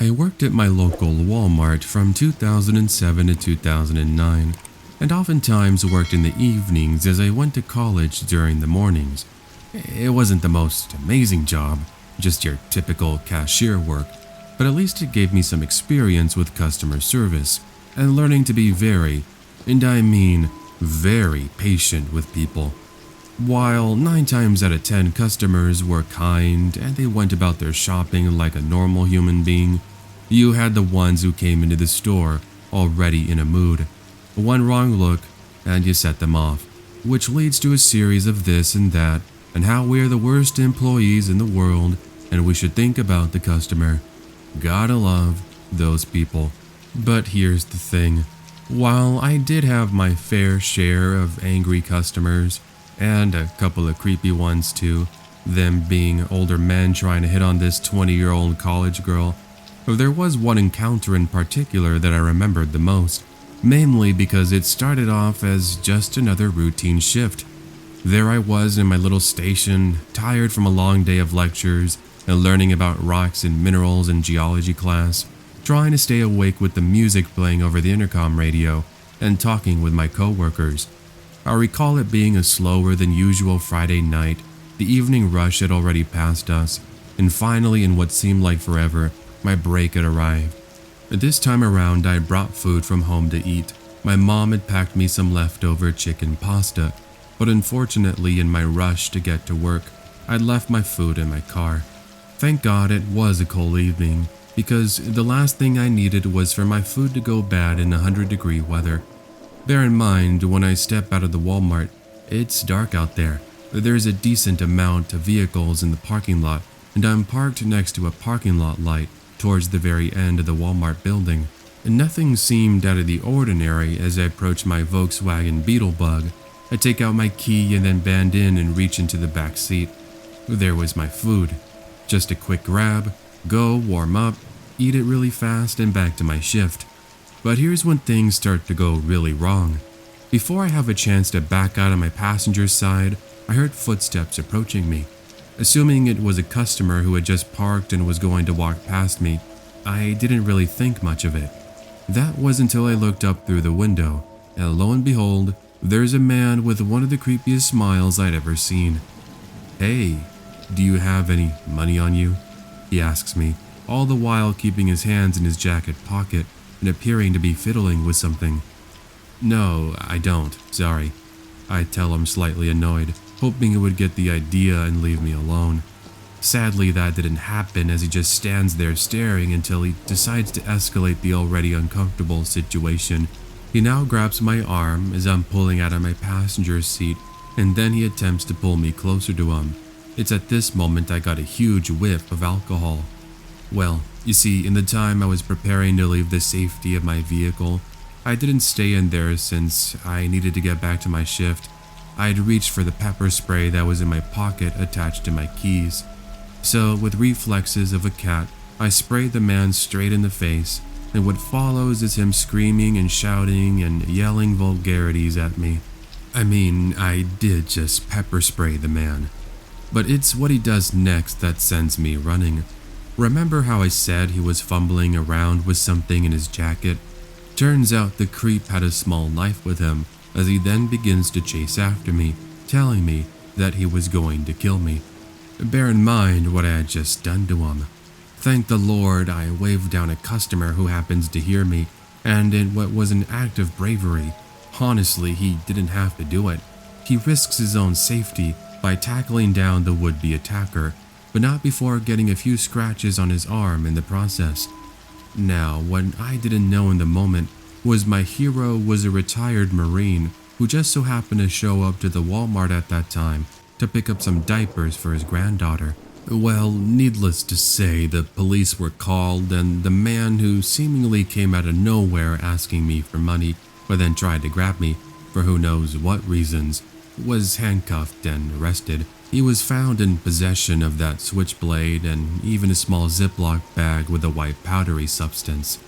I worked at my local Walmart from 2007 to 2009, and oftentimes worked in the evenings as I went to college during the mornings. It wasn't the most amazing job, just your typical cashier work, but at least it gave me some experience with customer service and learning to be very, and I mean very patient with people. While 9 times out of 10 customers were kind and they went about their shopping like a normal human being, you had the ones who came into the store already in a mood. One wrong look and you set them off, which leads to a series of this and that and how we are the worst employees in the world and we should think about the customer. Gotta love those people. But here's the thing. While I did have my fair share of angry customers, and a couple of creepy ones too, them being older men trying to hit on this 20-year-old college girl, there was one encounter in particular that I remembered the most, mainly because it started off as just another routine shift. There I was in my little station, tired from a long day of lectures and learning about rocks and minerals in geology class, trying to stay awake with the music playing over the intercom radio and talking with my coworkers. I recall it being a slower than usual Friday night. The evening rush had already passed us, and finally, in what seemed like forever, my break had arrived. This time around, I brought food from home to eat. My mom had packed me some leftover chicken pasta, but unfortunately, in my rush to get to work, I'd left my food in my car. Thank God it was a cold evening, because the last thing I needed was for my food to go bad in 100-degree weather. Bear in mind, when I step out of the Walmart, it's dark out there. There's a decent amount of vehicles in the parking lot, and I'm parked next to a parking lot light towards the very end of the Walmart building. And nothing seemed out of the ordinary as I approached my Volkswagen Beetlebug. I take out my key and then bend in and reach into the back seat. There was my food. Just a quick grab, go, warm up, eat it really fast, and back to my shift. But here's when things start to go really wrong. Before I have a chance to back out on my passenger's side, I heard footsteps approaching me. Assuming it was a customer who had just parked and was going to walk past me, I didn't really think much of it. That was until I looked up through the window, and lo and behold, there's a man with one of the creepiest smiles I'd ever seen. "Hey, do you have any money on you?" he asks me, all the while keeping his hands in his jacket pocket and appearing to be fiddling with something. "No, I don't, sorry," I tell him, slightly annoyed, hoping he would get the idea and leave me alone. Sadly, that didn't happen, as he just stands there staring until he decides to escalate the already uncomfortable situation. He now grabs my arm as I'm pulling out of my passenger seat, and then he attempts to pull me closer to him. It's at this moment I got a huge whiff of alcohol. Well, you see, in the time I was preparing to leave the safety of my vehicle, I didn't stay in there since I needed to get back to my shift. I'd reached for the pepper spray that was in my pocket attached to my keys. So, with reflexes of a cat, I sprayed the man straight in the face, and what follows is him screaming and shouting and yelling vulgarities at me. I mean, I did just pepper spray the man. But it's what he does next that sends me running. Remember how I said he was fumbling around with something in his jacket? Turns out the creep had a small knife with him, as he then begins to chase after me, telling me that he was going to kill me. Bear in mind what I had just done to him. Thank the Lord I waved down a customer who happens to hear me, and in what was an act of bravery, honestly, he didn't have to do it. He risks his own safety by tackling down the would-be attacker, but not before getting a few scratches on his arm in the process. Now, what I didn't know in the moment was my hero was a retired Marine who just so happened to show up to the Walmart at that time to pick up some diapers for his granddaughter. Well, needless to say, the police were called, and the man who seemingly came out of nowhere asking me for money, but then tried to grab me, for who knows what reasons, was handcuffed and arrested. He was found in possession of that switchblade and even a small Ziploc bag with a white powdery substance.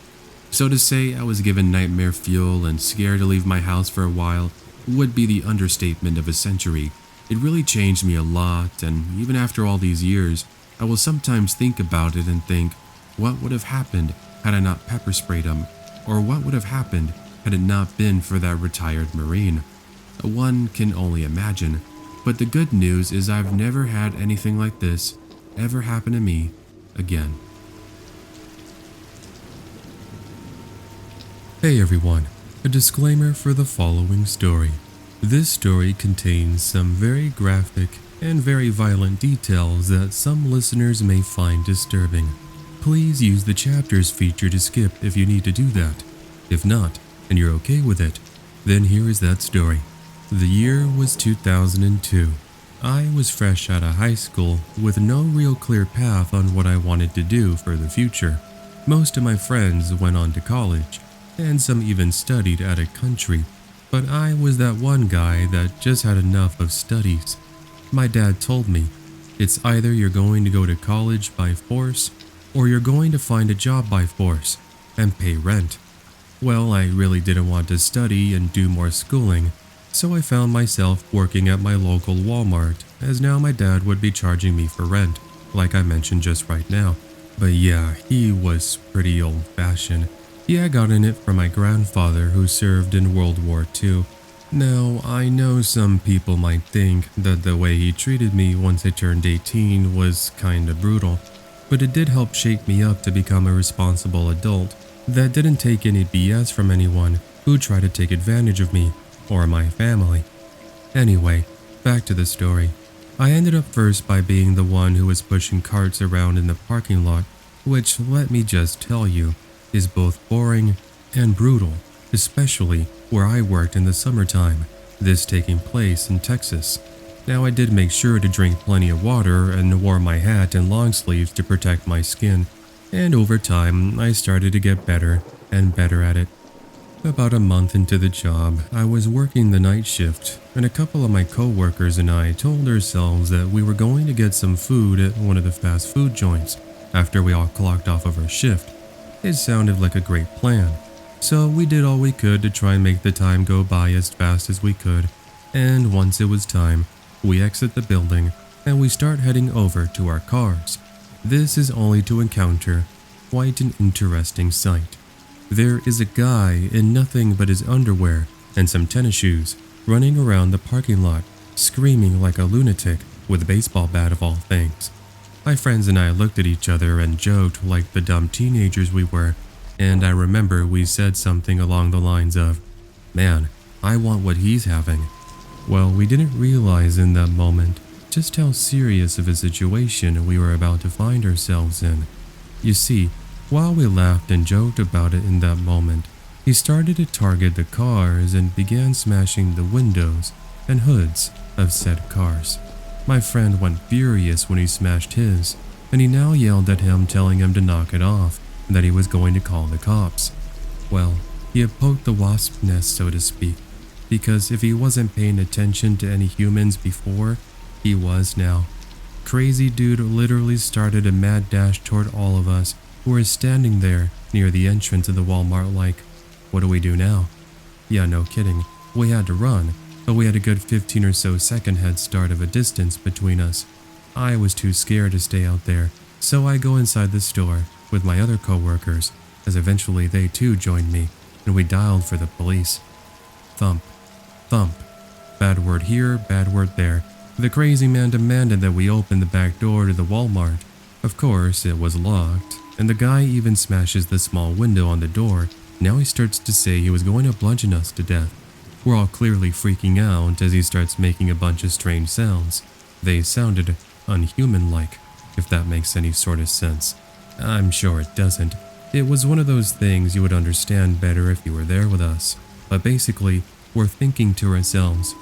So to say I was given nightmare fuel and scared to leave my house for a while would be the understatement of a century. It really changed me a lot, and even after all these years, I will sometimes think about it and think, What would have happened had I not pepper sprayed him? Or what would have happened had it not been for that retired Marine? One can only imagine. But the good news is I've never had anything like this ever happen to me again. Hey everyone, a disclaimer for the following story. This story contains some very graphic and very violent details that some listeners may find disturbing. Please use the chapters feature to skip if you need to do that. If not, and you're okay with it, then here is that story. The year was 2002. I was fresh out of high school with no real clear path on what I wanted to do for the future. Most of my friends went on to college, and some even studied out of country, but I was that one guy that just had enough of studies. My dad told me, it's either you're going to go to college by force, or you're going to find a job by force and pay rent. Well, I really didn't want to study and do more schooling, so I found myself working at my local Walmart, as now my dad would be charging me for rent, like I mentioned just right now. But yeah, he was pretty old-fashioned. Yeah, I got in it from my grandfather who served in World War II. Now, I know some people might think that the way he treated me once I turned 18 was kinda brutal, but it did help shape me up to become a responsible adult that didn't take any BS from anyone who tried to take advantage of me or my family. Anyway, back to the story. I ended up first by being the one who was pushing carts around in the parking lot, which, let me just tell you, is both boring and brutal, especially where I worked in the summertime, this taking place in Texas. Now I did make sure to drink plenty of water and wore my hat and long sleeves to protect my skin, and over time I started to get better and better at it. About a month into the job, I was working the night shift, and a couple of my co-workers and I told ourselves that we were going to get some food at one of the fast food joints after we all clocked off of our shift. It sounded like a great plan, so we did all we could to try and make the time go by as fast as we could, and once it was time, we exit the building and we start heading over to our cars. This is only to encounter quite an interesting sight. There is a guy in nothing but his underwear and some tennis shoes running around the parking lot, screaming like a lunatic with a baseball bat of all things. My friends and I looked at each other and joked like the dumb teenagers we were, and I remember we said something along the lines of, "Man, I want what he's having." Well, we didn't realize in that moment just how serious of a situation we were about to find ourselves in. You see, while we laughed and joked about it in that moment, he started to target the cars and began smashing the windows and hoods of said cars. My friend went furious when he smashed his, and he now yelled at him, telling him to knock it off and that he was going to call the cops. Well, he had poked the wasp's nest, so to speak, because if he wasn't paying attention to any humans before, he was now. Crazy dude literally started a mad dash toward all of us who were standing there near the entrance of the Walmart like, what do we do now? Yeah, no kidding. We had to run, but we had a good 15 or so second head start of a distance between us. I was too scared to stay out there, so I go inside the store with my other co-workers, as eventually they too joined me, and we dialed for the police. Thump. Thump. Bad word here, bad word there. The crazy man demanded that we open the back door to the Walmart. Of course, it was locked, and the guy even smashes the small window on the door. Now he starts to say he was going to bludgeon us to death. We're all clearly freaking out as he starts making a bunch of strange sounds. They sounded unhuman-like, if that makes any sort of sense. I'm sure it doesn't. It was one of those things you would understand better if you were there with us. But basically, we're thinking to ourselves,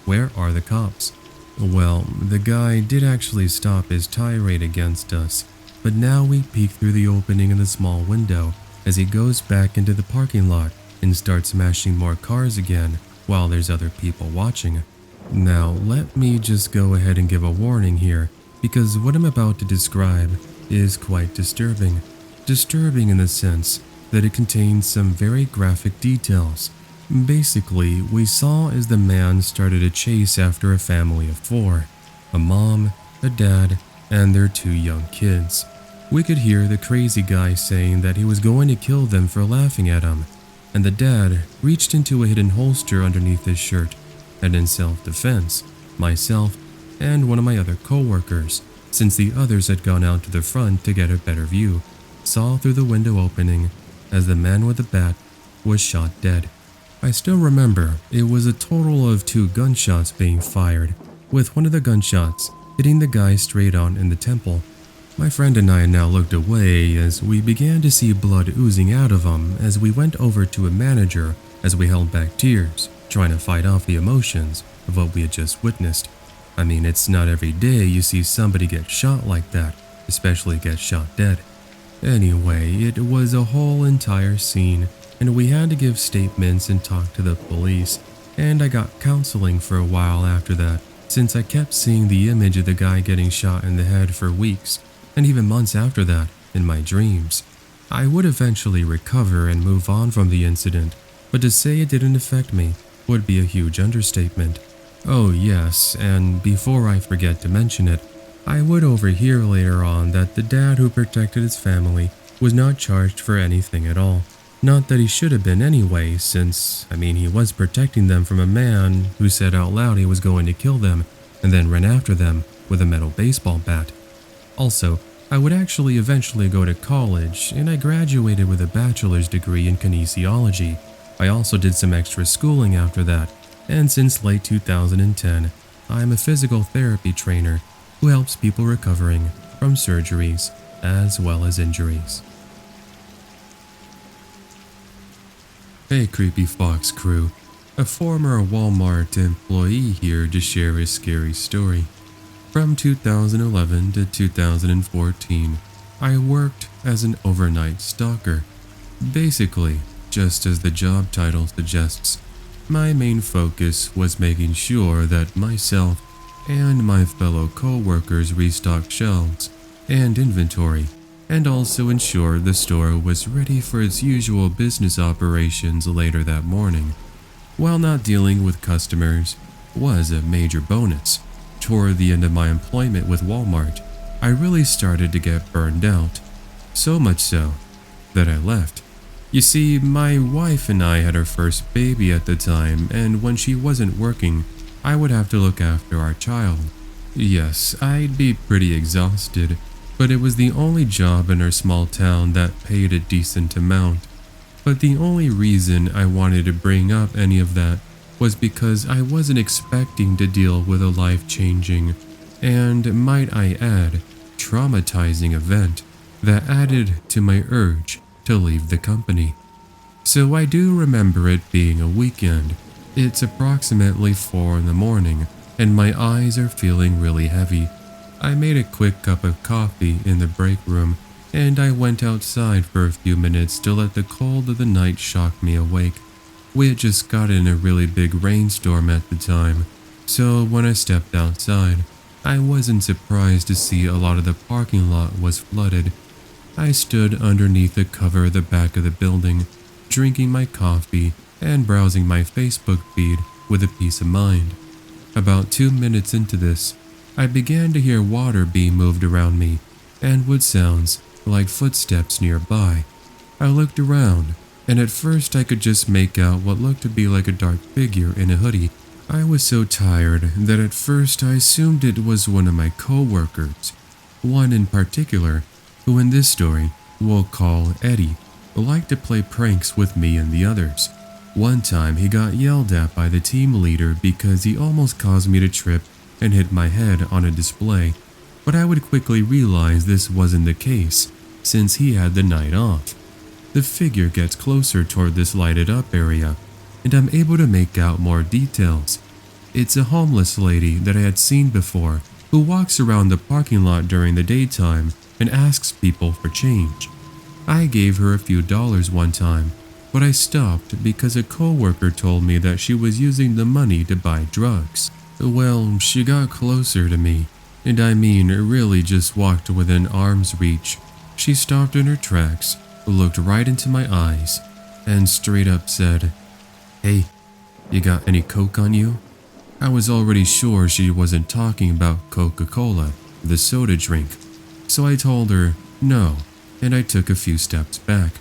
where are the cops? Well, the guy did actually stop his tirade against us, but now we peek through the opening in the small window as he goes back into the parking lot and starts smashing more cars again while there's other people watching. Now, let me just go ahead and give a warning here, because what I'm about to describe is quite disturbing. Disturbing in the sense that it contains some very graphic details. Basically, we saw as the man started a chase after a family of 4, a mom, a dad, and their 2 young kids. We could hear the crazy guy saying that he was going to kill them for laughing at him, and the dad reached into a hidden holster underneath his shirt, and in self-defense, myself and one of my other co-workers, since the others had gone out to the front to get a better view, saw through the window opening as the man with the bat was shot dead. I still remember it was a total of 2 gunshots being fired, with one of the gunshots hitting the guy straight on in the temple. My friend and I now looked away as we began to see blood oozing out of him as we went over to a manager as we held back tears, trying to fight off the emotions of what we had just witnessed. I mean, it's not every day you see somebody get shot like that, especially get shot dead. Anyway, it was a whole entire scene, and we had to give statements and talk to the police, and I got counseling for a while after that, since I kept seeing the image of the guy getting shot in the head for weeks, and even months after that, in my dreams. I would eventually recover and move on from the incident, but to say it didn't affect me would be a huge understatement. Oh yes, and before I forget to mention it, I would overhear later on that the dad who protected his family was not charged for anything at all. Not that he should have been anyway, since, he was protecting them from a man who said out loud he was going to kill them and then ran after them with a metal baseball bat. Also, I would actually eventually go to college, and I graduated with a bachelor's degree in kinesiology. I also did some extra schooling after that, and since late 2010, I'm a physical therapy trainer who helps people recovering from surgeries as well as injuries. Hey Creepy Fox crew, a former Walmart employee here to share a scary story. From 2011 to 2014, I worked as an overnight stalker. Basically, just as the job title suggests, my main focus was making sure that myself and my fellow co-workers restocked shelves and inventory, and also ensure the store was ready for its usual business operations later that morning. While not dealing with customers was a major bonus, toward the end of my employment with Walmart, I really started to get burned out. So much so that I left. You see, my wife and I had our first baby at the time, and when she wasn't working, I would have to look after our child. Yes, I'd be pretty exhausted, but it was the only job in our small town that paid a decent amount. But the only reason I wanted to bring up any of that was because I wasn't expecting to deal with a life-changing, and might I add, traumatizing event that added to my urge to leave the company. So I do remember it being a weekend. It's approximately 4 in the morning, and my eyes are feeling really heavy. I made a quick cup of coffee in the break room, and I went outside for a few minutes to let the cold of the night shock me awake. We had just gotten a really big rainstorm at the time, so when I stepped outside, I wasn't surprised to see a lot of the parking lot was flooded. I stood underneath the cover of the back of the building, drinking my coffee and browsing my Facebook feed with a peace of mind. About 2 minutes into this, I began to hear water being moved around me and what sounds like footsteps nearby. I looked around, and at first I could just make out what looked to be like a dark figure in a hoodie. I was so tired that at first I assumed it was one of my co-workers, one in particular, who in this story we'll call Eddie, liked to play pranks with me and the others. One time he got yelled at by the team leader because he almost caused me to trip and hit my head on a display, but I would quickly realize this wasn't the case since he had the night off. The figure gets closer toward this lighted up area, and I'm able to make out more details. It's a homeless lady that I had seen before who walks around the parking lot during the daytime and asks people for change. I gave her a few dollars one time, but I stopped because a co-worker told me that she was using the money to buy drugs. Well, she got closer to me, and really just walked within arm's reach. She stopped in her tracks, looked right into my eyes, and straight up said, "Hey, you got any Coke on you?" I was already sure she wasn't talking about Coca-Cola, the soda drink, so I told her, No, and I took a few steps back.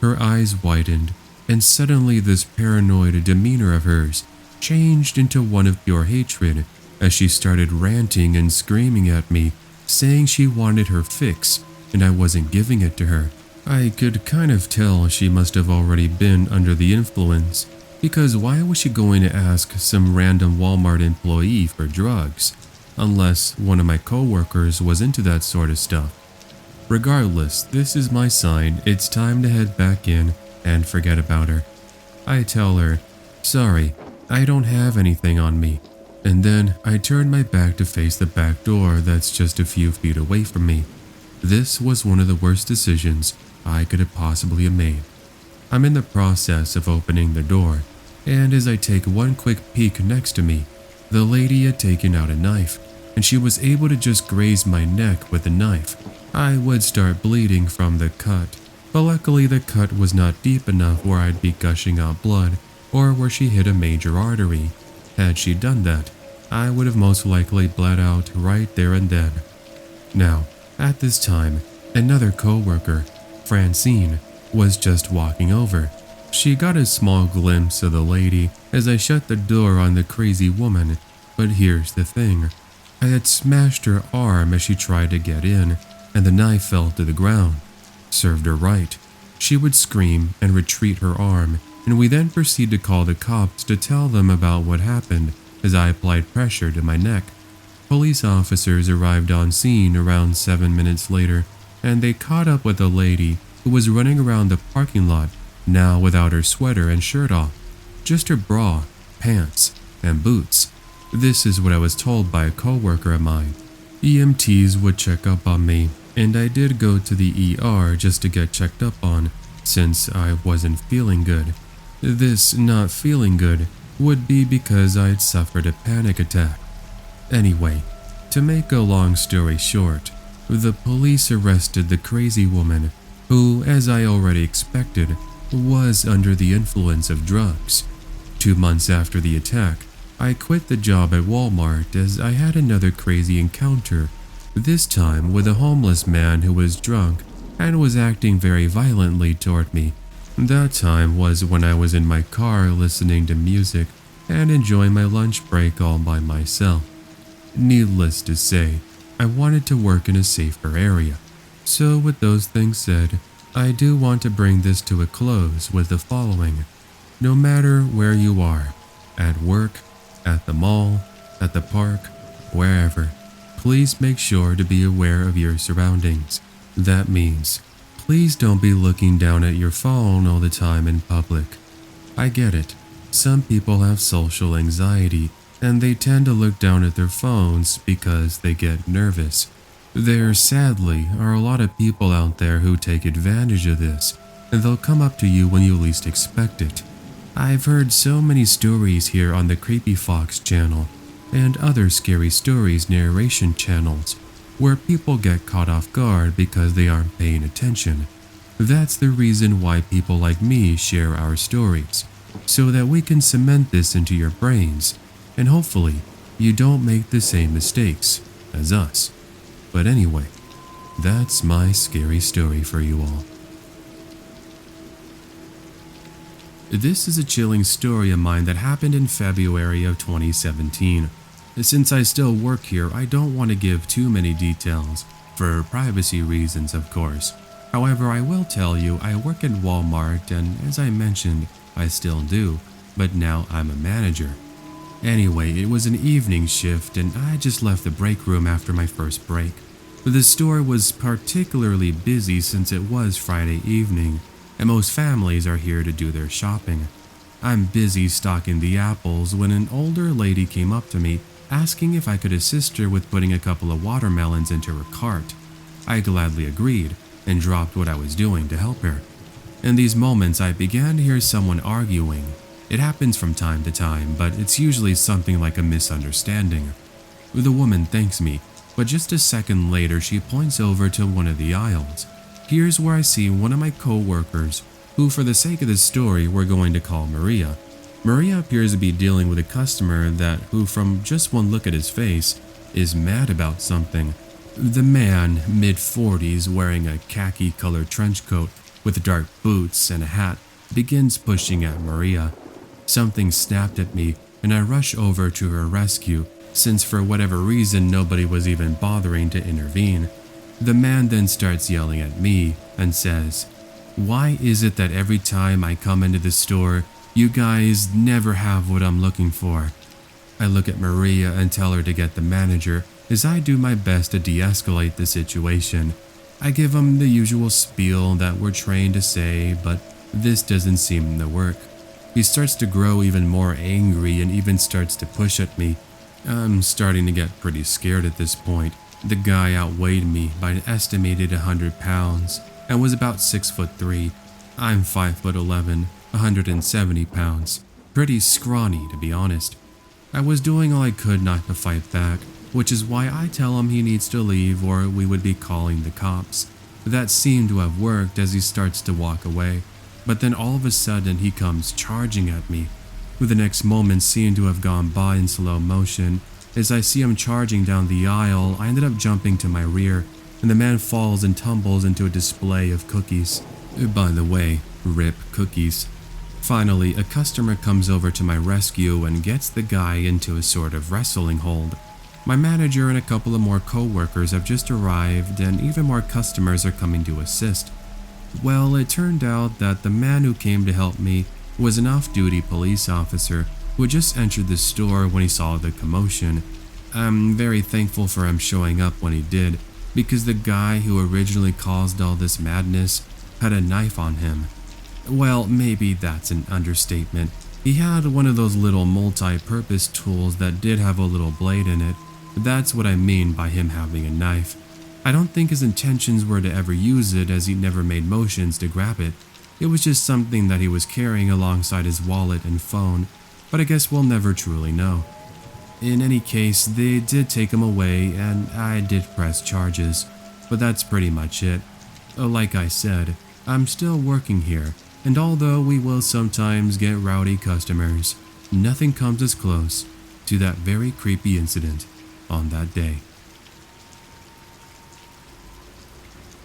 Her eyes widened, and suddenly this paranoid demeanor of hers changed into one of pure hatred as she started ranting and screaming at me, saying she wanted her fix and I wasn't giving it to her. I could kind of tell she must have already been under the influence, because why was she going to ask some random Walmart employee for drugs, unless one of my coworkers was into that sort of stuff? Regardless, this is my sign it's time to head back in and forget about her. I tell her, sorry, I don't have anything on me, and then I turn my back to face the back door that's just a few feet away from me. This was one of the worst decisions I could have possibly have made. I'm in the process of opening the door, and as I take one quick peek next to me, the lady had taken out a knife, and she was able to just graze my neck with the knife. I would start bleeding from the cut, but luckily the cut was not deep enough where I'd be gushing out blood or where she hit a major artery. Had she done that, I would have most likely bled out right there and then. Now, at this time, another coworker, Francine, was just walking over. She got a small glimpse of the lady as I shut the door on the crazy woman, but here's the thing. I had smashed her arm as she tried to get in, and the knife fell to the ground. Served her right. She would scream and retreat her arm, and we then proceed to call the cops to tell them about what happened as I applied pressure to my neck. Police officers arrived on scene around 7 minutes later, and they caught up with a lady who was running around the parking lot, now without her sweater and shirt off, just her bra, pants, and boots. This is what I was told by a coworker of mine. EMTs would check up on me, and I did go to the ER just to get checked up on, since I wasn't feeling good. This not feeling good would be because I'd suffered a panic attack. Anyway, to make a long story short, the police arrested the crazy woman, who, as I already expected, was under the influence of drugs. 2 months after the attack, I quit the job at Walmart as I had another crazy encounter, this time with a homeless man who was drunk and was acting very violently toward me. That time was when I was in my car listening to music and enjoying my lunch break all by myself. Needless to say, I wanted to work in a safer area. So with those things said, I do want to bring this to a close with the following. No matter where you are, at work, at the mall, at the park, wherever, please make sure to be aware of your surroundings. That means, please don't be looking down at your phone all the time in public. I get it. Some people have social anxiety, and they tend to look down at their phones because they get nervous. There sadly are a lot of people out there who take advantage of this, and they'll come up to you when you least expect it. I've heard so many stories here on the Creepy Fox channel and other scary stories narration channels where people get caught off guard because they aren't paying attention. That's the reason why people like me share our stories, so that we can cement this into your brains, and hopefully you don't make the same mistakes as us. But anyway, that's my scary story for you all. This is a chilling story of mine that happened in February of 2017. Since I still work here, I don't want to give too many details, for privacy reasons of course. However, I will tell you I work at Walmart, and as I mentioned, I still do, but now I'm a manager. Anyway, it was an evening shift and I just left the break room after my first break. The store was particularly busy since it was Friday evening, and most families are here to do their shopping. I'm busy stocking the apples when an older lady came up to me asking if I could assist her with putting a couple of watermelons into her cart. I gladly agreed and dropped what I was doing to help her. In these moments, I began to hear someone arguing. It happens from time to time, but it's usually something like a misunderstanding. The woman thanks me, but just a second later she points over to one of the aisles. Here's where I see one of my co-workers, who for the sake of this story we're going to call Maria. Maria appears to be dealing with a customer who from just one look at his face is mad about something. The man, mid-40s, wearing a khaki-colored trench coat with dark boots and a hat, begins pushing at Maria. Something snapped at me, and I rush over to her rescue, since for whatever reason nobody was even bothering to intervene. The man then starts yelling at me and says, "Why is it that every time I come into the store, you guys never have what I'm looking for?" I look at Maria and tell her to get the manager, as I do my best to de-escalate the situation. I give him the usual spiel that we're trained to say, but this doesn't seem to work. He starts to grow even more angry and even starts to push at me. I'm starting to get pretty scared at this point. The guy outweighed me by an estimated 100 pounds and was about 6'3". I'm 5'11", 170 pounds. Pretty scrawny, to be honest. I was doing all I could not to fight back, which is why I tell him he needs to leave or we would be calling the cops. That seemed to have worked as he starts to walk away, but then all of a sudden he comes charging at me. With the next moment seemed to have gone by in slow motion. As I see him charging down the aisle, I ended up jumping to my rear, and the man falls and tumbles into a display of cookies. By the way, rip cookies. Finally, a customer comes over to my rescue and gets the guy into a sort of wrestling hold. My manager and a couple of more co-workers have just arrived, and even more customers are coming to assist. Well, it turned out that the man who came to help me was an off-duty police officer who had just entered the store when he saw the commotion. I'm very thankful for him showing up when he did, because the guy who originally caused all this madness had a knife on him. Well, maybe that's an understatement. He had one of those little multi-purpose tools that did have a little blade in it. That's what I mean by him having a knife. I don't think his intentions were to ever use it, as he never made motions to grab it. It was just something that he was carrying alongside his wallet and phone, but I guess we'll never truly know. In any case, they did take him away and I did press charges, but that's pretty much it. Like I said, I'm still working here, and although we will sometimes get rowdy customers, nothing comes as close to that very creepy incident on that day.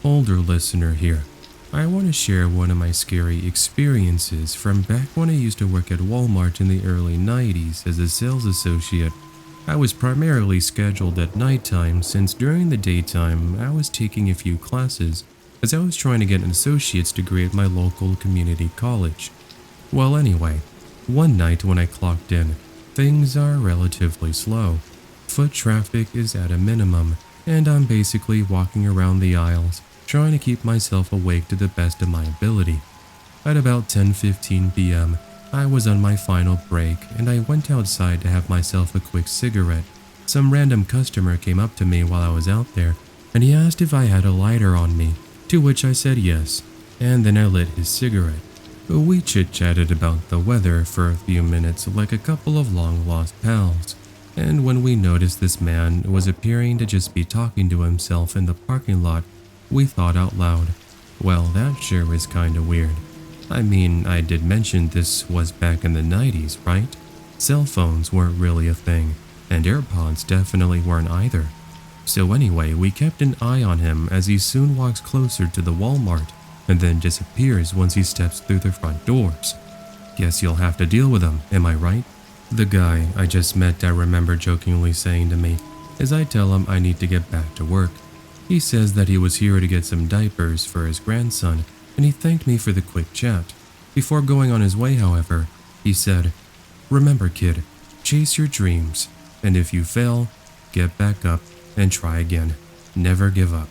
Older listener here. I want to share one of my scary experiences from back when I used to work at Walmart in the early 90s as a sales associate. I was primarily scheduled at nighttime, since during the daytime I was taking a few classes as I was trying to get an associate's degree at my local community college. Well, anyway, one night when I clocked in, things are relatively slow. Foot traffic is at a minimum, and I'm basically walking around the aisles trying to keep myself awake to the best of my ability. At about 10:15 p.m., I was on my final break and I went outside to have myself a quick cigarette. Some random customer came up to me while I was out there and he asked if I had a lighter on me, to which I said yes, and then I lit his cigarette. We chit-chatted about the weather for a few minutes like a couple of long-lost pals, and when we noticed this man was appearing to just be talking to himself in the parking lot, we thought out loud, well, that sure is kinda weird. I mean, I did mention this was back in the 90s, right? Cell phones weren't really a thing, and AirPods definitely weren't either. So anyway, we kept an eye on him as he soon walks closer to the Walmart and then disappears once he steps through the front doors. Guess you'll have to deal with him, am I right? The guy I just met, I remember jokingly saying to me as I tell him I need to get back to work. He says that he was here to get some diapers for his grandson, and he thanked me for the quick chat. Before going on his way, however, he said, "Remember, kid, chase your dreams, and if you fail, get back up and try again. Never give up."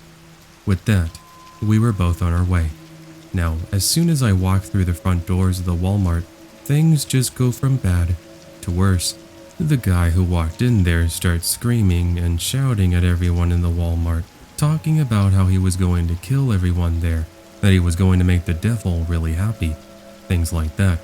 With that, we were both on our way. Now, as soon as I walk through the front doors of the Walmart, things just go from bad to worse. The guy who walked in there starts screaming and shouting at everyone in the Walmart, talking about how he was going to kill everyone there, that he was going to make the devil really happy, things like that.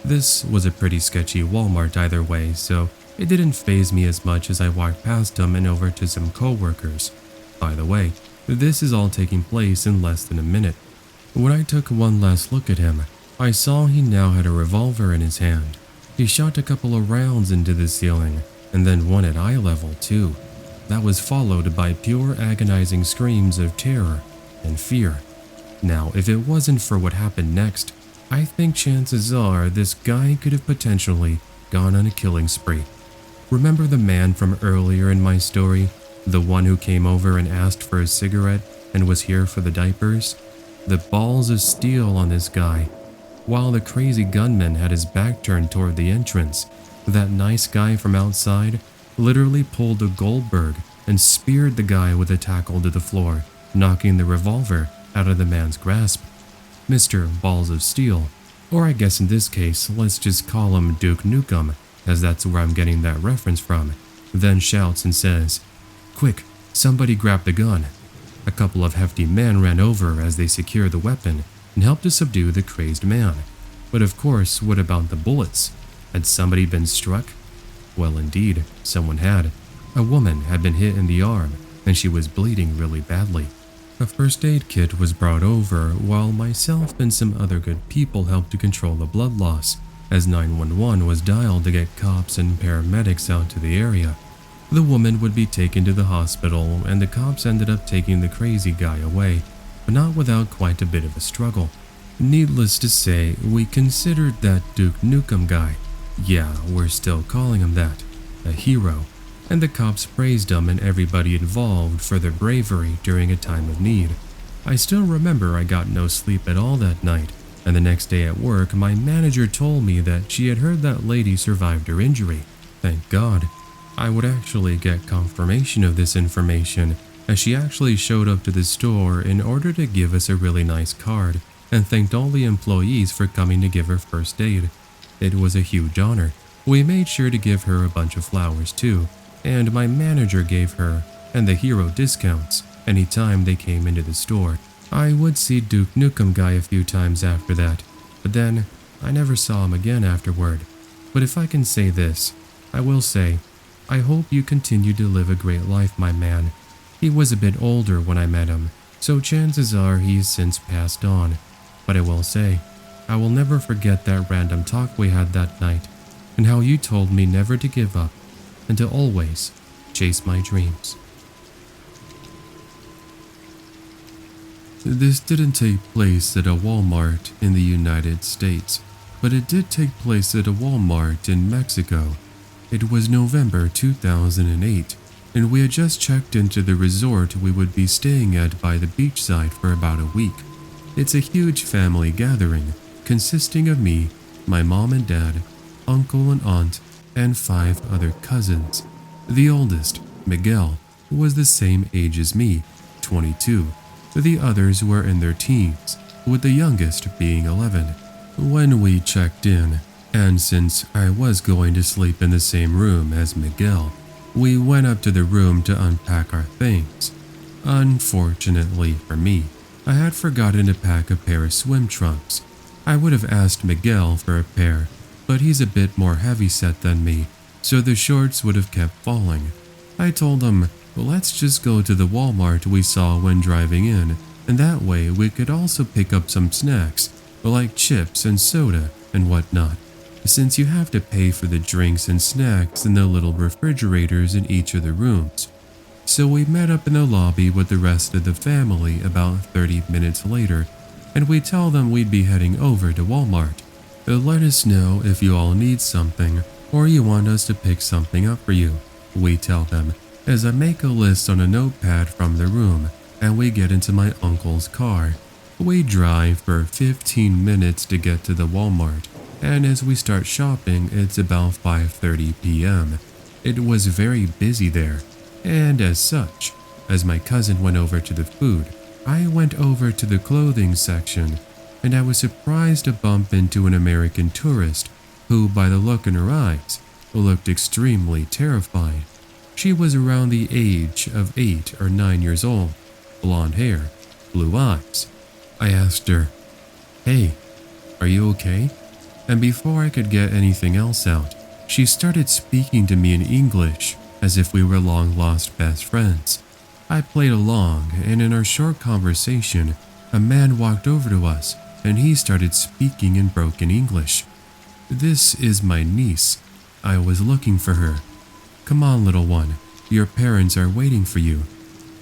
This was a pretty sketchy Walmart either way, so it didn't faze me as much as I walked past him and over to some co-workers. By the way, this is all taking place in less than a minute. When I took one last look at him, I saw he now had a revolver in his hand. He shot a couple of rounds into the ceiling, and then one at eye level too. that was followed by pure agonizing screams of terror and fear. Now, if it wasn't for what happened next, I think chances are this guy could have potentially gone on a killing spree. Remember the man from earlier in my story? The one who came over and asked for a cigarette and was here for the diapers? The balls of steel on this guy. While the crazy gunman had his back turned toward the entrance, that nice guy from outside literally pulled a Goldberg and speared the guy with a tackle to the floor, knocking the revolver out of the man's grasp. Mr. Balls of Steel, or I guess in this case, let's just call him Duke Nukem, as that's where I'm getting that reference from, then shouts and says, "Quick, somebody grab the gun." A couple of hefty men ran over as they secured the weapon and helped to subdue the crazed man. But of course, what about the bullets? Had somebody been struck? Well, indeed, someone had. A woman had been hit in the arm, and she was bleeding really badly. A first aid kit was brought over, while myself and some other good people helped to control the blood loss, as 911 was dialed to get cops and paramedics out to the area. The woman would be taken to the hospital, and the cops ended up taking the crazy guy away, but not without quite a bit of a struggle. Needless to say, we considered that Duke Nukem guy, yeah, we're still calling him that, a hero, and the cops praised him and everybody involved for their bravery during a time of need. I still remember I got no sleep at all that night, and the next day at work, my manager told me that she had heard that lady survived her injury. Thank God. I would actually get confirmation of this information, as she actually showed up to the store in order to give us a really nice card and thanked all the employees for coming to give her first aid. It was a huge honor. We made sure to give her a bunch of flowers too, and my manager gave her and the hero discounts anytime they came into the store. I would see Duke Nukem guy a few times after that, but then I never saw him again afterward. But if I can say this, I will say, I hope you continue to live a great life, my man. He was a bit older when I met him, so chances are he's since passed on. But I will say, I will never forget that random talk we had that night, and how you told me never to give up, and to always chase my dreams. This didn't take place at a Walmart in the United States, but it did take place at a Walmart in Mexico. It was November 2008, and we had just checked into the resort we would be staying at by the beachside for about a week. It's a huge family gathering, consisting of me, my mom and dad, uncle and aunt, and 5 other cousins. The oldest, Miguel, was the same age as me, 22. The others were in their teens, with the youngest being 11. When we checked in, and since I was going to sleep in the same room as Miguel, we went up to the room to unpack our things. Unfortunately for me, I had forgotten to pack a pair of swim trunks. I would have asked Miguel for a pair, but he's a bit more heavy-set than me, so the shorts would have kept falling. I told him, let's just go to the Walmart we saw when driving in, and that way we could also pick up some snacks, like chips and soda and whatnot, since you have to pay for the drinks and snacks in the little refrigerators in each of the rooms. So we met up in the lobby with the rest of the family about 30 minutes later, and we tell them we'd be heading over to Walmart. Let us know if you all need something, or you want us to pick something up for you, we tell them, as I make a list on a notepad from the room, and we get into my uncle's car. We drive for 15 minutes to get to the Walmart, and as we start shopping, it's about 5:30 p.m. It was very busy there, and as such, as my cousin went over to the food, I went over to the clothing section, and I was surprised to bump into an American tourist who, by the look in her eyes, looked extremely terrified. She was around the age of 8 or 9 years old, blonde hair, blue eyes. I asked her, "Hey, are you okay?" And before I could get anything else out, she started speaking to me in English as if we were long-lost best friends. I played along, and in our short conversation, a man walked over to us and he started speaking in broken English. "This is my niece. I was looking for her. Come on, little one. Your parents are waiting for you."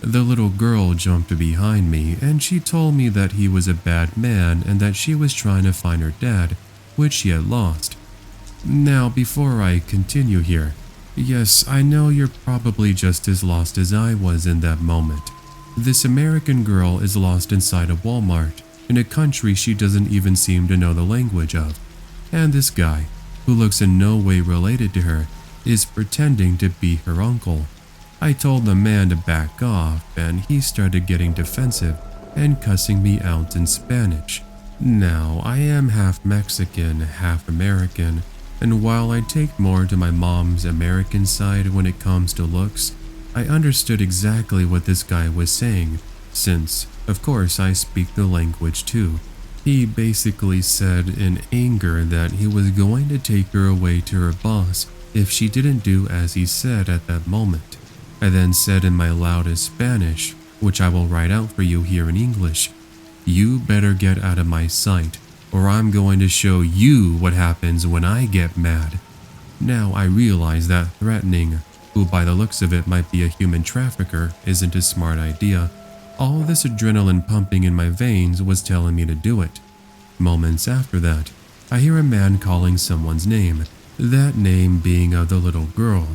The little girl jumped behind me and she told me that he was a bad man and that she was trying to find her dad, which she had lost. Now, before I continue here, yes, I know you're probably just as lost as I was in that moment. This American girl is lost inside a Walmart in a country she doesn't even seem to know the language of. And this guy, who looks in no way related to her, is pretending to be her uncle. I told the man to back off and he started getting defensive and cussing me out in Spanish. Now, I am half Mexican, half American, and while I take more to my mom's American side when it comes to looks, I understood exactly what this guy was saying, since, of course, I speak the language too. He basically said in anger that he was going to take her away to her boss if she didn't do as he said at that moment. I then said in my loudest Spanish, which I will write out for you here in English, "You better get out of my sight, or I'm going to show you what happens when I get mad." Now I realize that threatening, who by the looks of it might be a human trafficker, isn't a smart idea. All this adrenaline pumping in my veins was telling me to do it. Moments after that, I hear a man calling someone's name, that name being of the little girl.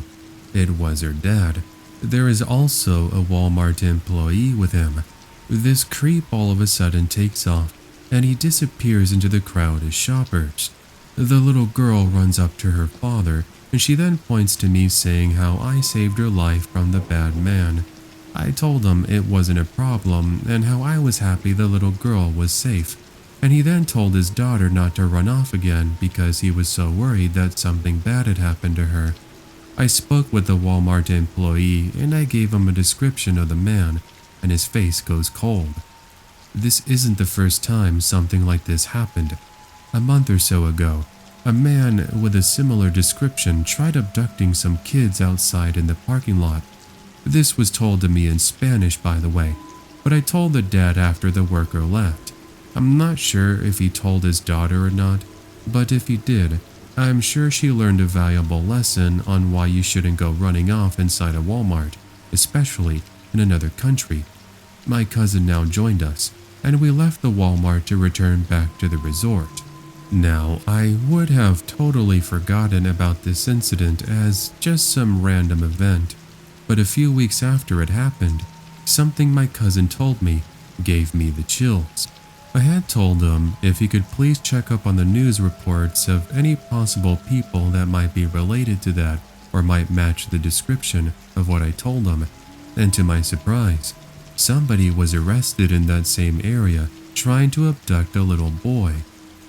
It was her dad. There is also a Walmart employee with him. This creep all of a sudden takes off and he disappears into the crowd of shoppers. The little girl runs up to her father and she then points to me saying how I saved her life from the bad man. I told him it wasn't a problem and how I was happy the little girl was safe. And he then told his daughter not to run off again because he was so worried that something bad had happened to her. I spoke with the Walmart employee and I gave him a description of the man, and his face goes cold. This isn't the first time something like this happened. A month or so ago, a man with a similar description tried abducting some kids outside in the parking lot. This was told to me in Spanish, by the way, but I told the dad after the worker left. I'm not sure if he told his daughter or not, but if he did, I'm sure she learned a valuable lesson on why you shouldn't go running off inside a Walmart, especially in another country. My cousin now joined us, and we left the Walmart to return back to the resort. Now, I would have totally forgotten about this incident as just some random event, but a few weeks after it happened, something my cousin told me gave me the chills. I had told him if he could please check up on the news reports of any possible people that might be related to that or might match the description of what I told him, and to my surprise, somebody was arrested in that same area trying to abduct a little boy.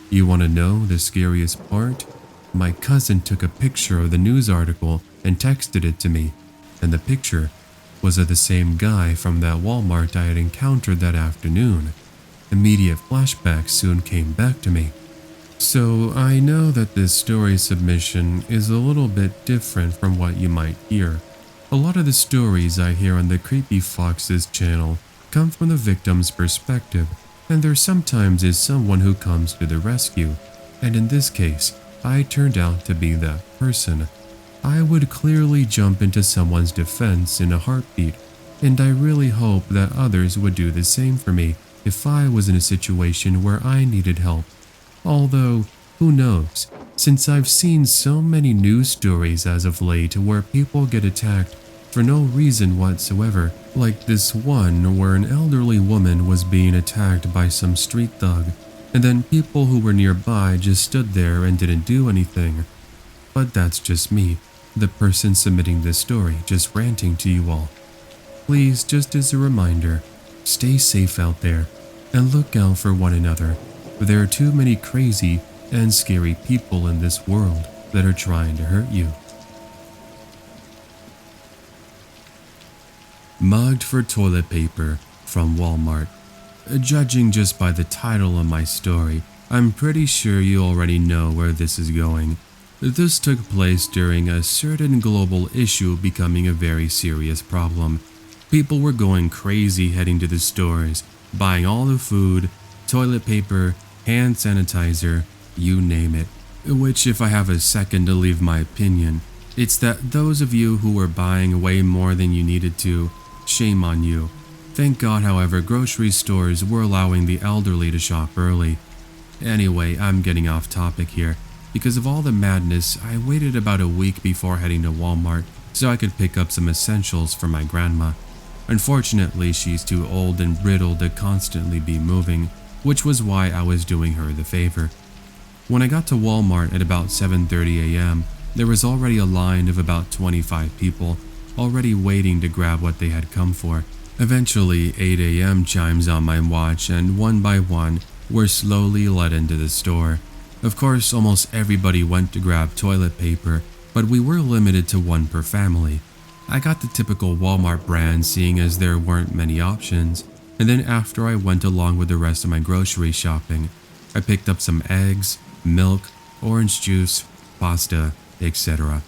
You want to know the scariest part? My cousin took a picture of the news article and texted it to me, and the picture was of the same guy from that Walmart I had encountered that afternoon. Immediate flashbacks soon came back to me. So I know that this story submission is a little bit different from what you might hear. A lot of the stories I hear on the Creepy Foxes channel come from the victim's perspective, and there sometimes is someone who comes to the rescue, and in this case, I turned out to be that person. I would clearly jump into someone's defense in a heartbeat, and I really hope that others would do the same for me if I was in a situation where I needed help. Although, who knows, since I've seen so many news stories as of late where people get attacked for no reason whatsoever, like this one where an elderly woman was being attacked by some street thug, and then people who were nearby just stood there and didn't do anything. But that's just me, the person submitting this story, just ranting to you all. Please, just as a reminder, stay safe out there and look out for one another. There are too many crazy and scary people in this world that are trying to hurt you. Mugged for toilet paper from Walmart. Judging just by the title of my story, I'm pretty sure you already know where this is going. This took place during a certain global issue becoming a very serious problem. People were going crazy heading to the stores, buying all the food, toilet paper, hand sanitizer, you name it. Which, if I have a second to leave my opinion, It's that those of you who were buying way more than you needed to, shame on you. Thank God, however, grocery stores were allowing the elderly to shop early. Anyway, I'm getting off topic here. Because of all the madness, I waited about a week before heading to Walmart so I could pick up some essentials for my grandma. Unfortunately, she's too old and brittle to constantly be moving, which was why I was doing her the favor. When I got to Walmart at about 7:30 a.m., there was already a line of about 25 people, already waiting to grab what they had come for. Eventually, 8 a.m. chimes on my watch, and one by one, we're slowly led into the store. Of course, almost everybody went to grab toilet paper, but we were limited to one per family. I got the typical Walmart brand, seeing as there weren't many options, and then after I went along with the rest of my grocery shopping, I picked up some eggs, milk, orange juice, pasta, etc.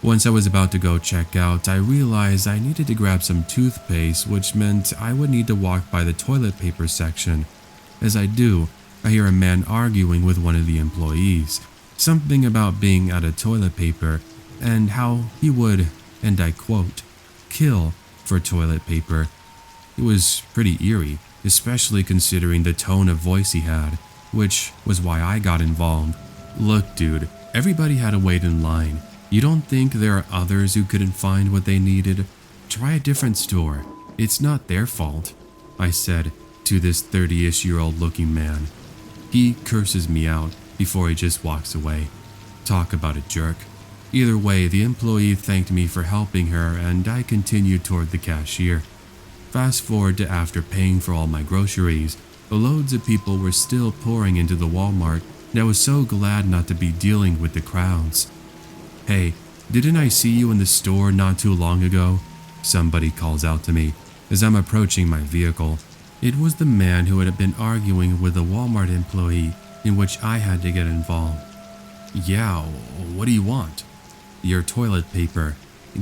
Once I was about to go check out, I realized I needed to grab some toothpaste, which meant I would need to walk by the toilet paper section. As I do, I hear a man arguing with one of the employees, something about being out of toilet paper and how he would, and I quote, kill for toilet paper. It was pretty eerie, especially considering the tone of voice he had, which was why I got involved. Look, dude, everybody had to wait in line. You don't think there are others who couldn't find what they needed? Try a different store. It's not their fault, I said to this 30-ish-year-old looking man. He curses me out before he just walks away. Talk about a jerk. Either way, the employee thanked me for helping her and I continued toward the cashier. Fast forward to after paying for all my groceries, loads of people were still pouring into the Walmart and I was so glad not to be dealing with the crowds. Hey, didn't I see you in the store not too long ago? Somebody calls out to me as I'm approaching my vehicle. It was the man who had been arguing with a Walmart employee, in which I had to get involved. Yeah, what do you want? Your toilet paper.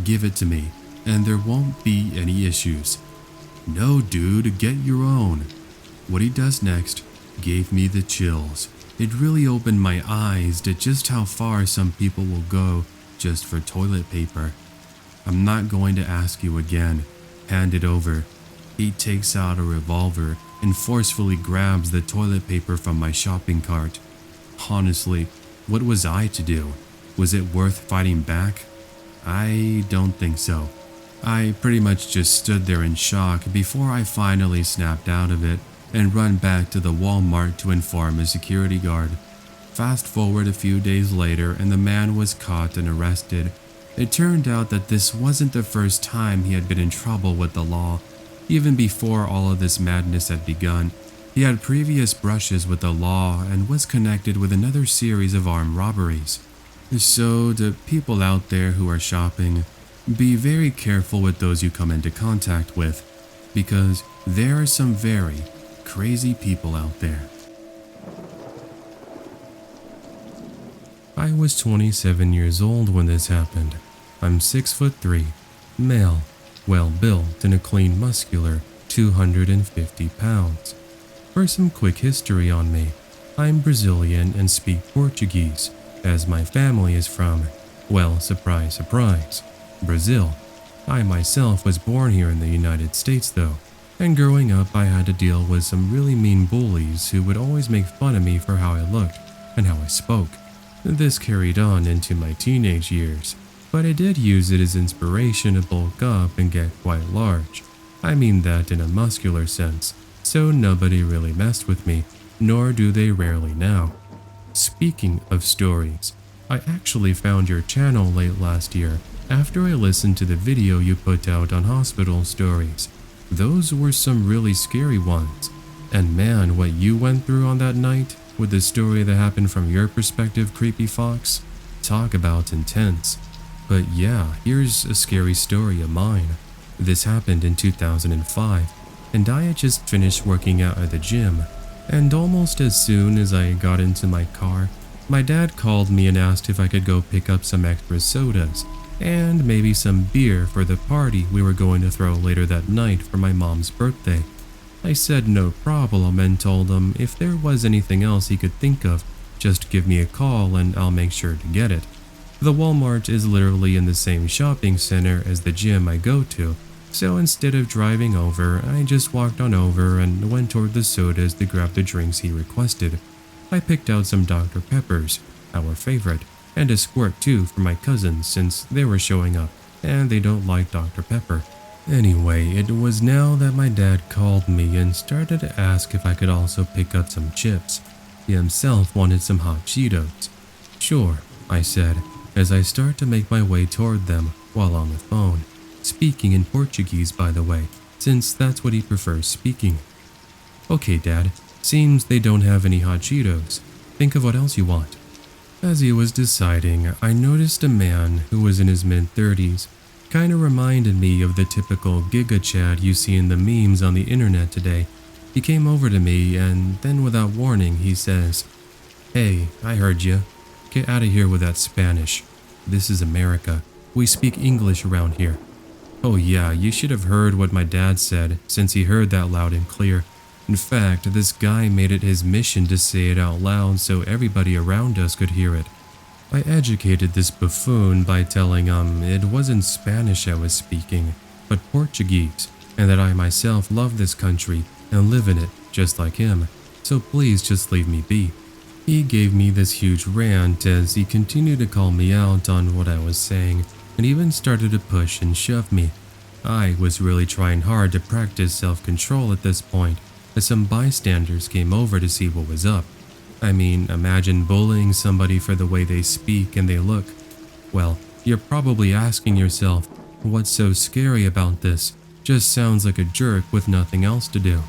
Give it to me, and there won't be any issues. No, dude, get your own. What he does next gave me the chills. It really opened my eyes to just how far some people will go just for toilet paper. I'm not going to ask you again. Hand it over. He takes out a revolver and forcefully grabs the toilet paper from my shopping cart. Honestly, what was I to do? Was it worth fighting back? I don't think so. I pretty much just stood there in shock before I finally snapped out of it and run back to the Walmart to inform a security guard. Fast forward a few days later and the man was caught and arrested. It turned out that this wasn't the first time he had been in trouble with the law. Even before all of this madness had begun, he had previous brushes with the law and was connected with another series of armed robberies. So to people out there who are shopping, be very careful with those you come into contact with, because there are some very crazy people out there. I was 27 years old when this happened. I'm 6'3", male, well-built and a clean muscular 250 pounds. For some quick history on me, I'm Brazilian and speak Portuguese, as my family is from, well, surprise, surprise, Brazil. I myself was born here in the United States though, and growing up I had to deal with some really mean bullies who would always make fun of me for how I looked and how I spoke. This carried on into my teenage years, but I did use it as inspiration to bulk up and get quite large. I mean that in a muscular sense, so nobody really messed with me, nor do they rarely now. Speaking of stories, I actually found your channel late last year after I listened to the video you put out on hospital stories. Those were some really scary ones, and man, what you went through on that night with the story that happened from your perspective, Creepy Fox, talk about intense. But yeah, here's a scary story of mine. This happened in 2005, and I had just finished working out at the gym, and almost as soon as I got into my car, my dad called me and asked if I could go pick up some extra sodas and maybe some beer for the party we were going to throw later that night for my mom's birthday. I said no problem and told him if there was anything else he could think of, just give me a call and I'll make sure to get it. The Walmart is literally in the same shopping center as the gym I go to, so instead of driving over, I just walked on over and went toward the sodas to grab the drinks he requested. I picked out some Dr. Peppers, our favorite, and a squirt too for my cousins since they were showing up, and they don't like Dr. Pepper. Anyway, it was now that my dad called me and started to ask if I could also pick up some chips. He himself wanted some hot Cheetos. Sure, I said, as I start to make my way toward them while on the phone, speaking in Portuguese by the way, since that's what he prefers speaking. Okay, Dad, seems they don't have any hot Cheetos. Think of what else you want. As he was deciding, I noticed a man who was in his mid-30s. Kinda reminded me of the typical Giga Chad you see in the memes on the internet today. He came over to me and then without warning he says, "Hey, I heard you. Get out of here with that Spanish. This is America. We speak English around here." Oh yeah, you should have heard what my dad said since he heard that loud and clear. In fact, this guy made it his mission to say it out loud so everybody around us could hear it. I educated this buffoon by telling him it wasn't Spanish I was speaking, but Portuguese, and that I myself love this country and live in it just like him, so please just leave me be. He gave me this huge rant as he continued to call me out on what I was saying and even started to push and shove me. I was really trying hard to practice self-control at this point as some bystanders came over to see what was up. I mean, imagine bullying somebody for the way they speak and they look. Well, you're probably asking yourself, what's so scary about this? Just sounds like a jerk with nothing else to do.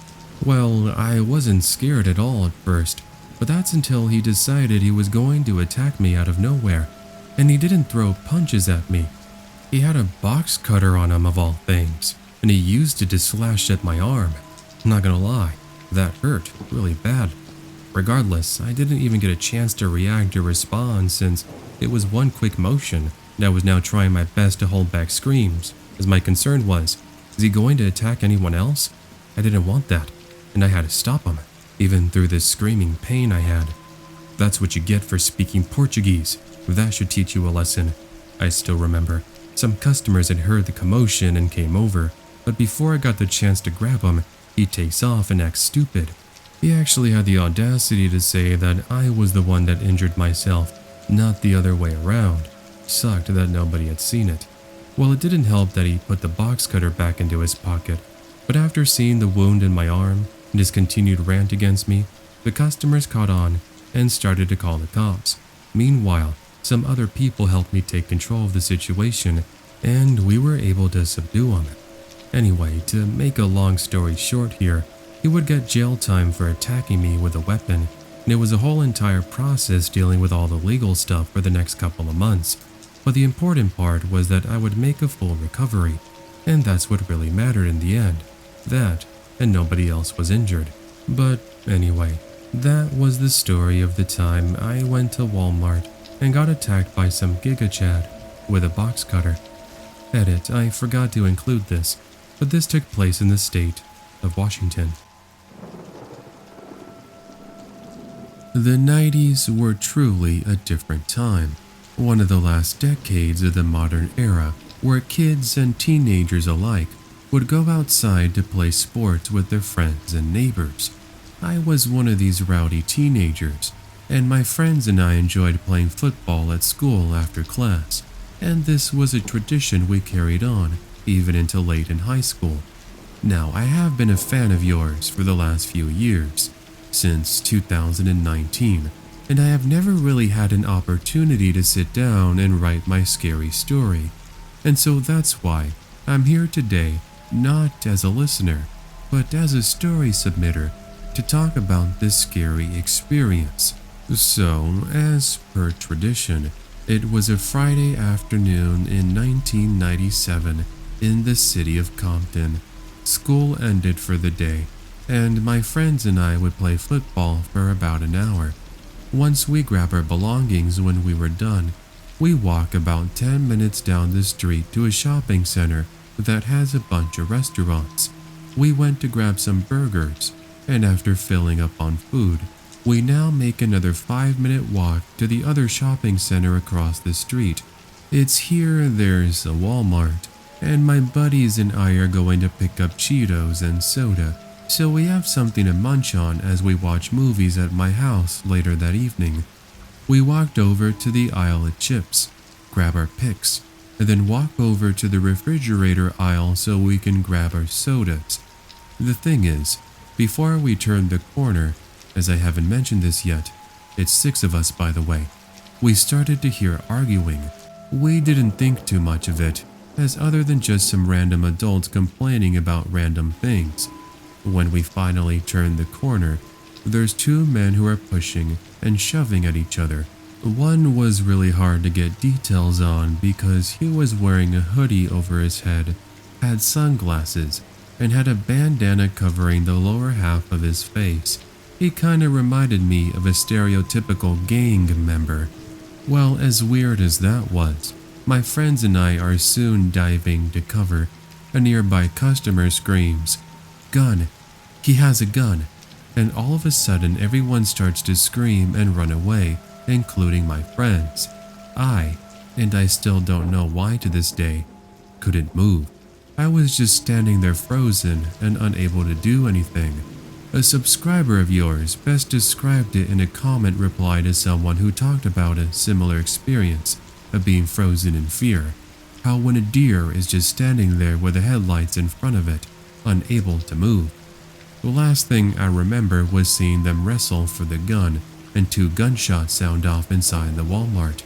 Well, I wasn't scared at all at first, but that's until he decided he was going to attack me out of nowhere. And he didn't throw punches at me. He had a box cutter on him of all things, and he used it to slash at my arm. I'm not gonna lie, that hurt really bad. Regardless, I didn't even get a chance to react or respond since it was one quick motion, and I was now trying my best to hold back screams, as my concern was, is he going to attack anyone else? I didn't want that, and I had to stop him, even through this screaming pain I had. That's what you get for speaking Portuguese. That should teach you a lesson. I still remember, some customers had heard the commotion and came over, but before I got the chance to grab him, he takes off and acts stupid. He actually had the audacity to say that I was the one that injured myself, not the other way around. Sucked that nobody had seen it. Well, it didn't help that he put the box cutter back into his pocket, but after seeing the wound in my arm and his continued rant against me, the customers caught on and started to call the cops. Meanwhile, some other people helped me take control of the situation, and we were able to subdue him. Anyway, to make a long story short here, he would get jail time for attacking me with a weapon, and it was a whole entire process dealing with all the legal stuff for the next couple of months. But the important part was that I would make a full recovery, and that's what really mattered in the end. That, and nobody else was injured. But anyway, that was the story of the time I went to Walmart and got attacked by some Giga Chad with a box cutter. Edit, I forgot to include this, but this took place in the state of Washington. The 90s were truly a different time, one of the last decades of the modern era where kids and teenagers alike would go outside to play sports with their friends and neighbors. I was one of these rowdy teenagers, and my friends and I enjoyed playing football at school after class, and this was a tradition we carried on even into late in high school. Now, I have been a fan of yours for the last few years, since 2019, and I have never really had an opportunity to sit down and write my scary story. And so that's why I'm here today, not as a listener, but as a story submitter, to talk about this scary experience. So, as per tradition, it was a Friday afternoon in 1997 in the city of Compton. School ended for the day, and my friends and I would play football for about an hour. Once we grab our belongings when we were done, we walk about 10 minutes down the street to a shopping center that has a bunch of restaurants. We went to grab some burgers, and after filling up on food, We now make another 5-minute walk to the other shopping center across the street. It's here there's a Walmart, and my buddies and I are going to pick up Cheetos and soda, so we have something to munch on as we watch movies at my house later that evening. We walked over to the aisle of chips, grab our picks, and then walk over to the refrigerator aisle so we can grab our sodas. The thing is, before we turned the corner, as I haven't mentioned this yet, it's 6 of us by the way, we started to hear arguing. We didn't think too much of it, as other than just some random adults complaining about random things. When we finally turned the corner, there's 2 men who are pushing and shoving at each other. One was really hard to get details on because he was wearing a hoodie over his head, had sunglasses, and had a bandana covering the lower half of his face. He kinda reminded me of a stereotypical gang member. Well, as weird as that was, my friends and I are soon diving to cover. A nearby customer screams, "Gun! He has a gun!" And all of a sudden everyone starts to scream and run away, including my friends. I still don't know why to this day, couldn't move. I was just standing there frozen and unable to do anything. A subscriber of yours best described it in a comment reply to someone who talked about a similar experience of being frozen in fear. How when a deer is just standing there with the headlights in front of it, unable to move. The last thing I remember was seeing them wrestle for the gun and 2 gunshots sound off inside the Walmart.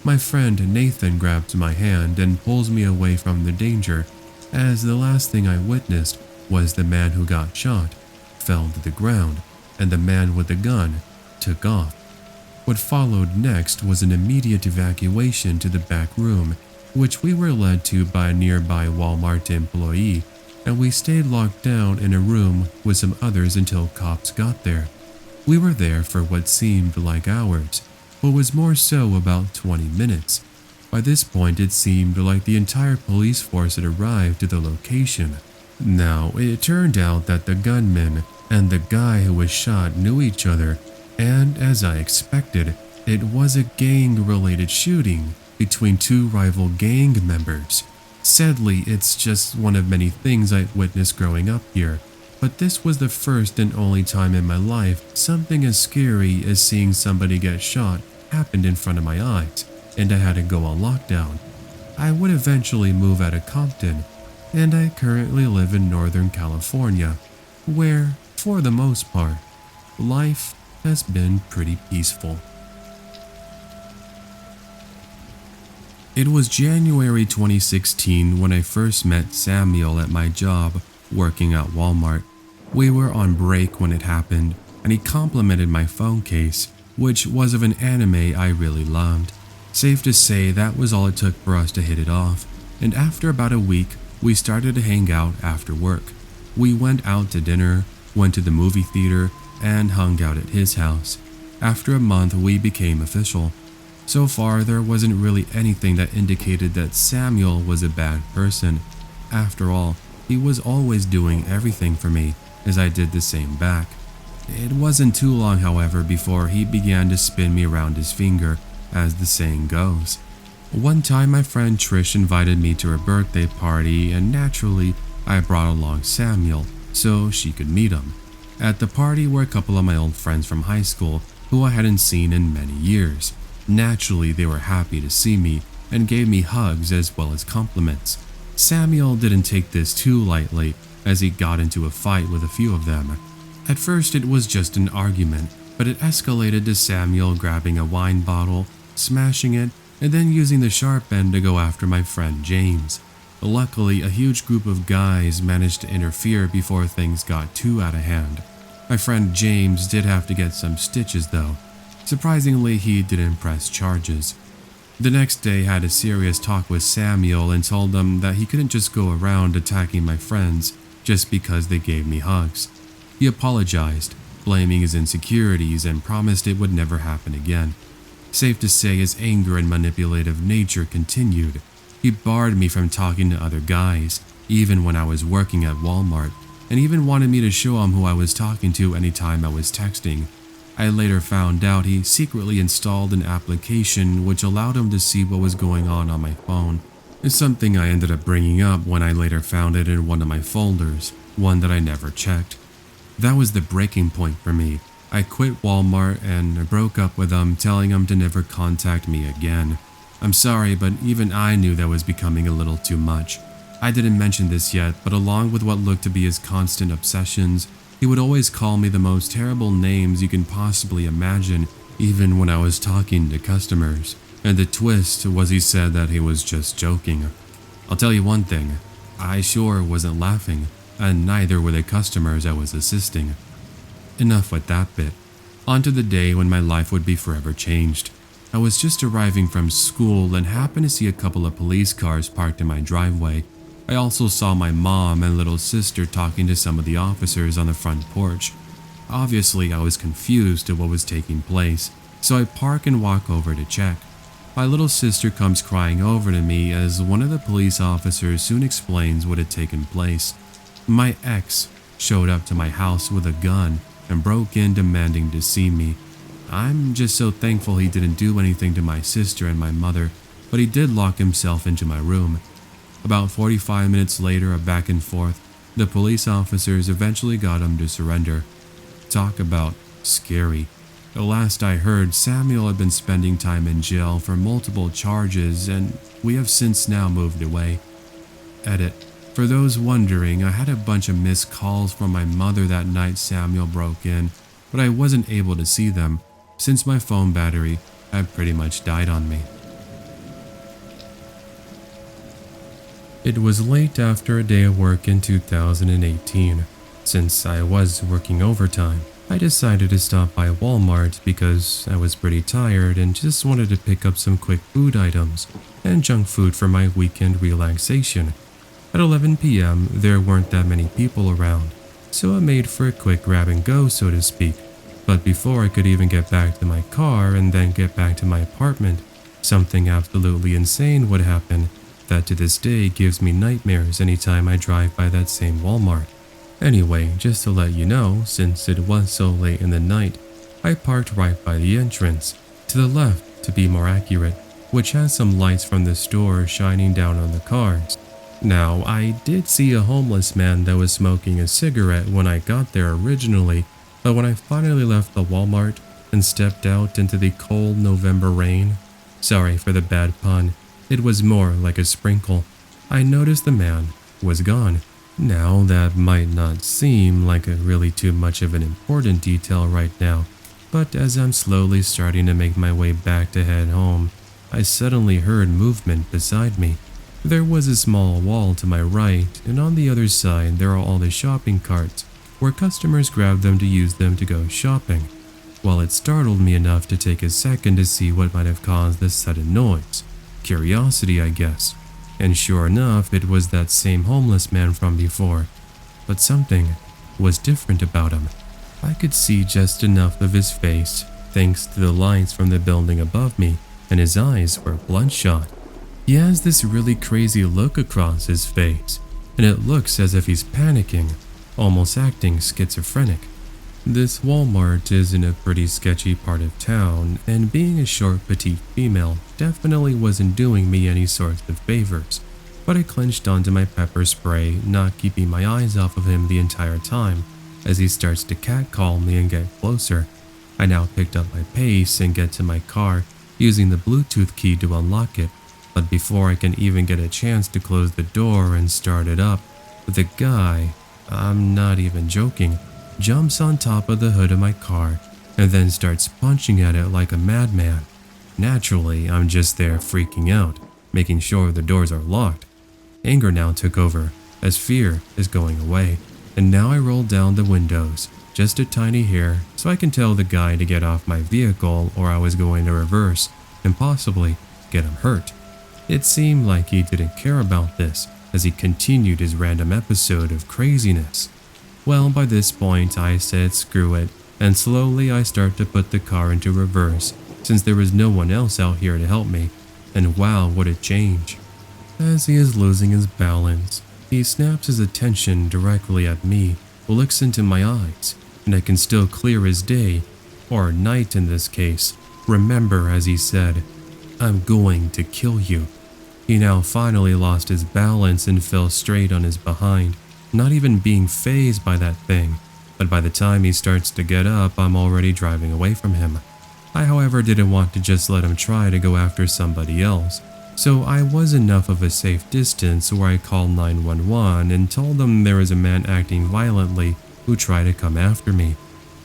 My friend Nathan grabs my hand and pulls me away from the danger, as the last thing I witnessed was the man who got shot fell to the ground and the man with the gun took off. What followed next was an immediate evacuation to the back room, which we were led to by a nearby Walmart employee, and we stayed locked down in a room with some others until cops got there. We were there for what seemed like hours, but was more so about 20 minutes. By this point it seemed like the entire police force had arrived to the location. Now, it turned out that the gunman and the guy who was shot knew each other, and as I expected, it was a gang-related shooting between 2 rival gang members. Sadly, it's just one of many things I witnessed growing up here, but this was the first and only time in my life something as scary as seeing somebody get shot happened in front of my eyes, and I had to go on lockdown. I would eventually move out of Compton, and I currently live in Northern California, where, for the most part, life has been pretty peaceful. It was January 2016 when I first met Samuel at my job, working at Walmart. We were on break when it happened, and he complimented my phone case, which was of an anime I really loved. Safe to say that was all it took for us to hit it off, and after about a week, we started to hang out after work. We went out to dinner, went to the movie theater, and hung out at his house. After a month, we became official. So far, there wasn't really anything that indicated that Samuel was a bad person. After all, he was always doing everything for me, as I did the same back. It wasn't too long, however, before he began to spin me around his finger, as the saying goes. One time my friend Trish invited me to her birthday party, and naturally I brought along Samuel so she could meet him. At the party were a couple of my old friends from high school who I hadn't seen in many years. Naturally they were happy to see me and gave me hugs as well as compliments. Samuel didn't take this too lightly as he got into a fight with a few of them. At first it was just an argument, but it escalated to Samuel grabbing a wine bottle, smashing it, and then using the sharp end to go after my friend James. Luckily, a huge group of guys managed to interfere before things got too out of hand. My friend James did have to get some stitches though. Surprisingly, he didn't press charges. The next day, I had a serious talk with Samuel and told him that he couldn't just go around attacking my friends just because they gave me hugs. He apologized, blaming his insecurities, and promised it would never happen again. Safe to say, his anger and manipulative nature continued. He barred me from talking to other guys, even when I was working at Walmart, and even wanted me to show him who I was talking to anytime I was texting. I later found out he secretly installed an application which allowed him to see what was going on my phone. It's something I ended up bringing up when I later found it in one of my folders, one that I never checked. That was the breaking point for me. I quit Walmart and broke up with him, telling him to never contact me again. I'm sorry, but even I knew that was becoming a little too much. I didn't mention this yet, but along with what looked to be his constant obsessions, he would always call me the most terrible names you can possibly imagine, even when I was talking to customers. And the twist was he said that he was just joking. I'll tell you one thing, I sure wasn't laughing, and neither were the customers I was assisting. Enough with that bit. On to the day when my life would be forever changed. I was just arriving from school and happened to see a couple of police cars parked in my driveway. I also saw my mom and little sister talking to some of the officers on the front porch. Obviously, I was confused at what was taking place, so I park and walk over to check. My little sister comes crying over to me as one of the police officers soon explains what had taken place. My ex showed up to my house with a gun and broke in demanding to see me. I'm just so thankful he didn't do anything to my sister and my mother, but he did lock himself into my room. About 45 minutes later of back and forth, the police officers eventually got him to surrender. Talk about scary. The last I heard, Samuel had been spending time in jail for multiple charges, and we have since now moved away. Edit. For those wondering, I had a bunch of missed calls from my mother that night Samuel broke in, but I wasn't able to see them, since my phone battery had pretty much died on me. It was late after a day of work in 2018. Since I was working overtime, I decided to stop by Walmart because I was pretty tired and just wanted to pick up some quick food items and junk food for my weekend relaxation. At 11 p.m., there weren't that many people around, so I made for a quick grab and go, so to speak. But before I could even get back to my car and then get back to my apartment, something absolutely insane would happen that to this day gives me nightmares anytime I drive by that same Walmart. Anyway, just to let you know, since it was so late in the night, I parked right by the entrance, to the left to be more accurate, which has some lights from the store shining down on the cars. Now, I did see a homeless man that was smoking a cigarette when I got there originally, but when I finally left the Walmart and stepped out into the cold November rain, sorry for the bad pun, it was more like a sprinkle, I noticed the man was gone. Now, that might not seem like a really too much of an important detail right now, but as I'm slowly starting to make my way back to head home, I suddenly heard movement beside me. There was a small wall to my right, and on the other side there are all the shopping carts, where customers grab them to use them to go shopping. Well, it startled me enough to take a second to see what might have caused this sudden noise. Curiosity, I guess. And sure enough, it was that same homeless man from before. But something was different about him. I could see just enough of his face, thanks to the lights from the building above me, and his eyes were bloodshot. He has this really crazy look across his face, and it looks as if he's panicking, almost acting schizophrenic. This Walmart is in a pretty sketchy part of town, and being a short, petite female definitely wasn't doing me any sorts of favors, but I clenched onto my pepper spray, not keeping my eyes off of him the entire time, as he starts to catcall me and get closer. I now picked up my pace and get to my car, using the Bluetooth key to unlock it, but before I can even get a chance to close the door and start it up, the guy, I'm not even joking, jumps on top of the hood of my car and then starts punching at it like a madman. Naturally, I'm just there freaking out, making sure the doors are locked. Anger now took over, as fear is going away, and now I roll down the windows, just a tiny hair, so I can tell the guy to get off my vehicle or I was going to reverse and possibly get him hurt. It seemed like he didn't care about this, as he continued his random episode of craziness. Well, by this point I said screw it, and slowly I start to put the car into reverse, since there was no one else out here to help me, and wow, what a change. As he is losing his balance, he snaps his attention directly at me, looks into my eyes, and I can still clear as day or night in this case. Remember, as he said, "I'm going to kill you." He now finally lost his balance and fell straight on his behind, not even being fazed by that thing. But by the time he starts to get up, I'm already driving away from him. I, however, didn't want to just let him try to go after somebody else, so I was enough of a safe distance where I called 911 and told them there was a man acting violently who tried to come after me.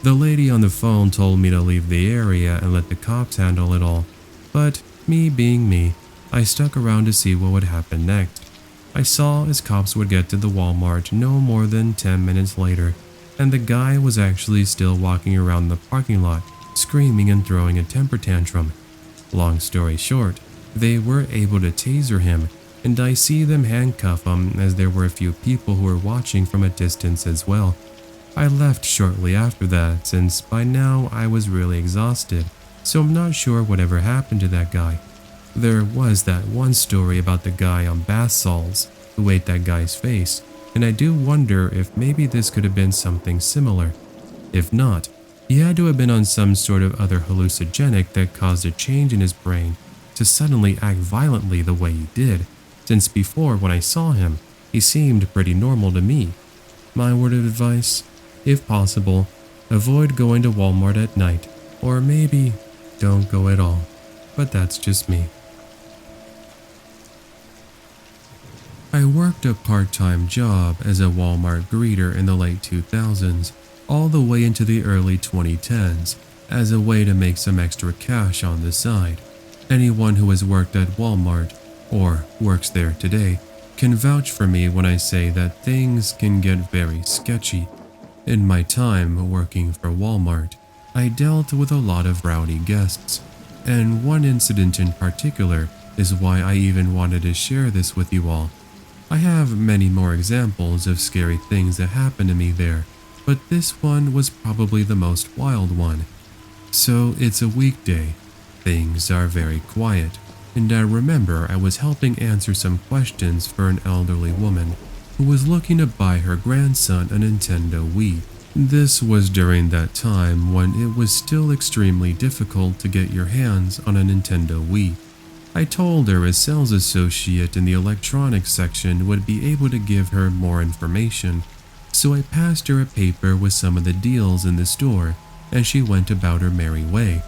The lady on the phone told me to leave the area and let the cops handle it all, but me being me, I stuck around to see what would happen next. I saw as cops would get to the Walmart no more than 10 minutes later, and the guy was actually still walking around the parking lot, screaming and throwing a temper tantrum. Long story short, they were able to taser him, and I see them handcuff him as there were a few people who were watching from a distance as well. I left shortly after that, since by now I was really exhausted, so I'm not sure whatever happened to that guy. There was that one story about the guy on bath salts who ate that guy's face, and I do wonder if maybe this could have been something similar. If not, he had to have been on some sort of other hallucinogenic that caused a change in his brain to suddenly act violently the way he did, since before when I saw him, he seemed pretty normal to me. My word of advice, if possible, avoid going to Walmart at night, or maybe don't go at all, but that's just me. I worked a part-time job as a Walmart greeter in the late 2000s, all the way into the early 2010s, as a way to make some extra cash on the side. Anyone who has worked at Walmart, or works there today, can vouch for me when I say that things can get very sketchy. In my time working for Walmart, I dealt with a lot of rowdy guests, and one incident in particular is why I even wanted to share this with you all. I have many more examples of scary things that happened to me there, but this one was probably the most wild one. So it's a weekday. Things are very quiet, and I remember I was helping answer some questions for an elderly woman who was looking to buy her grandson a Nintendo Wii. This was during that time when it was still extremely difficult to get your hands on a Nintendo Wii. I told her a sales associate in the electronics section would be able to give her more information, so I passed her a paper with some of the deals in the store, and she went about her merry way.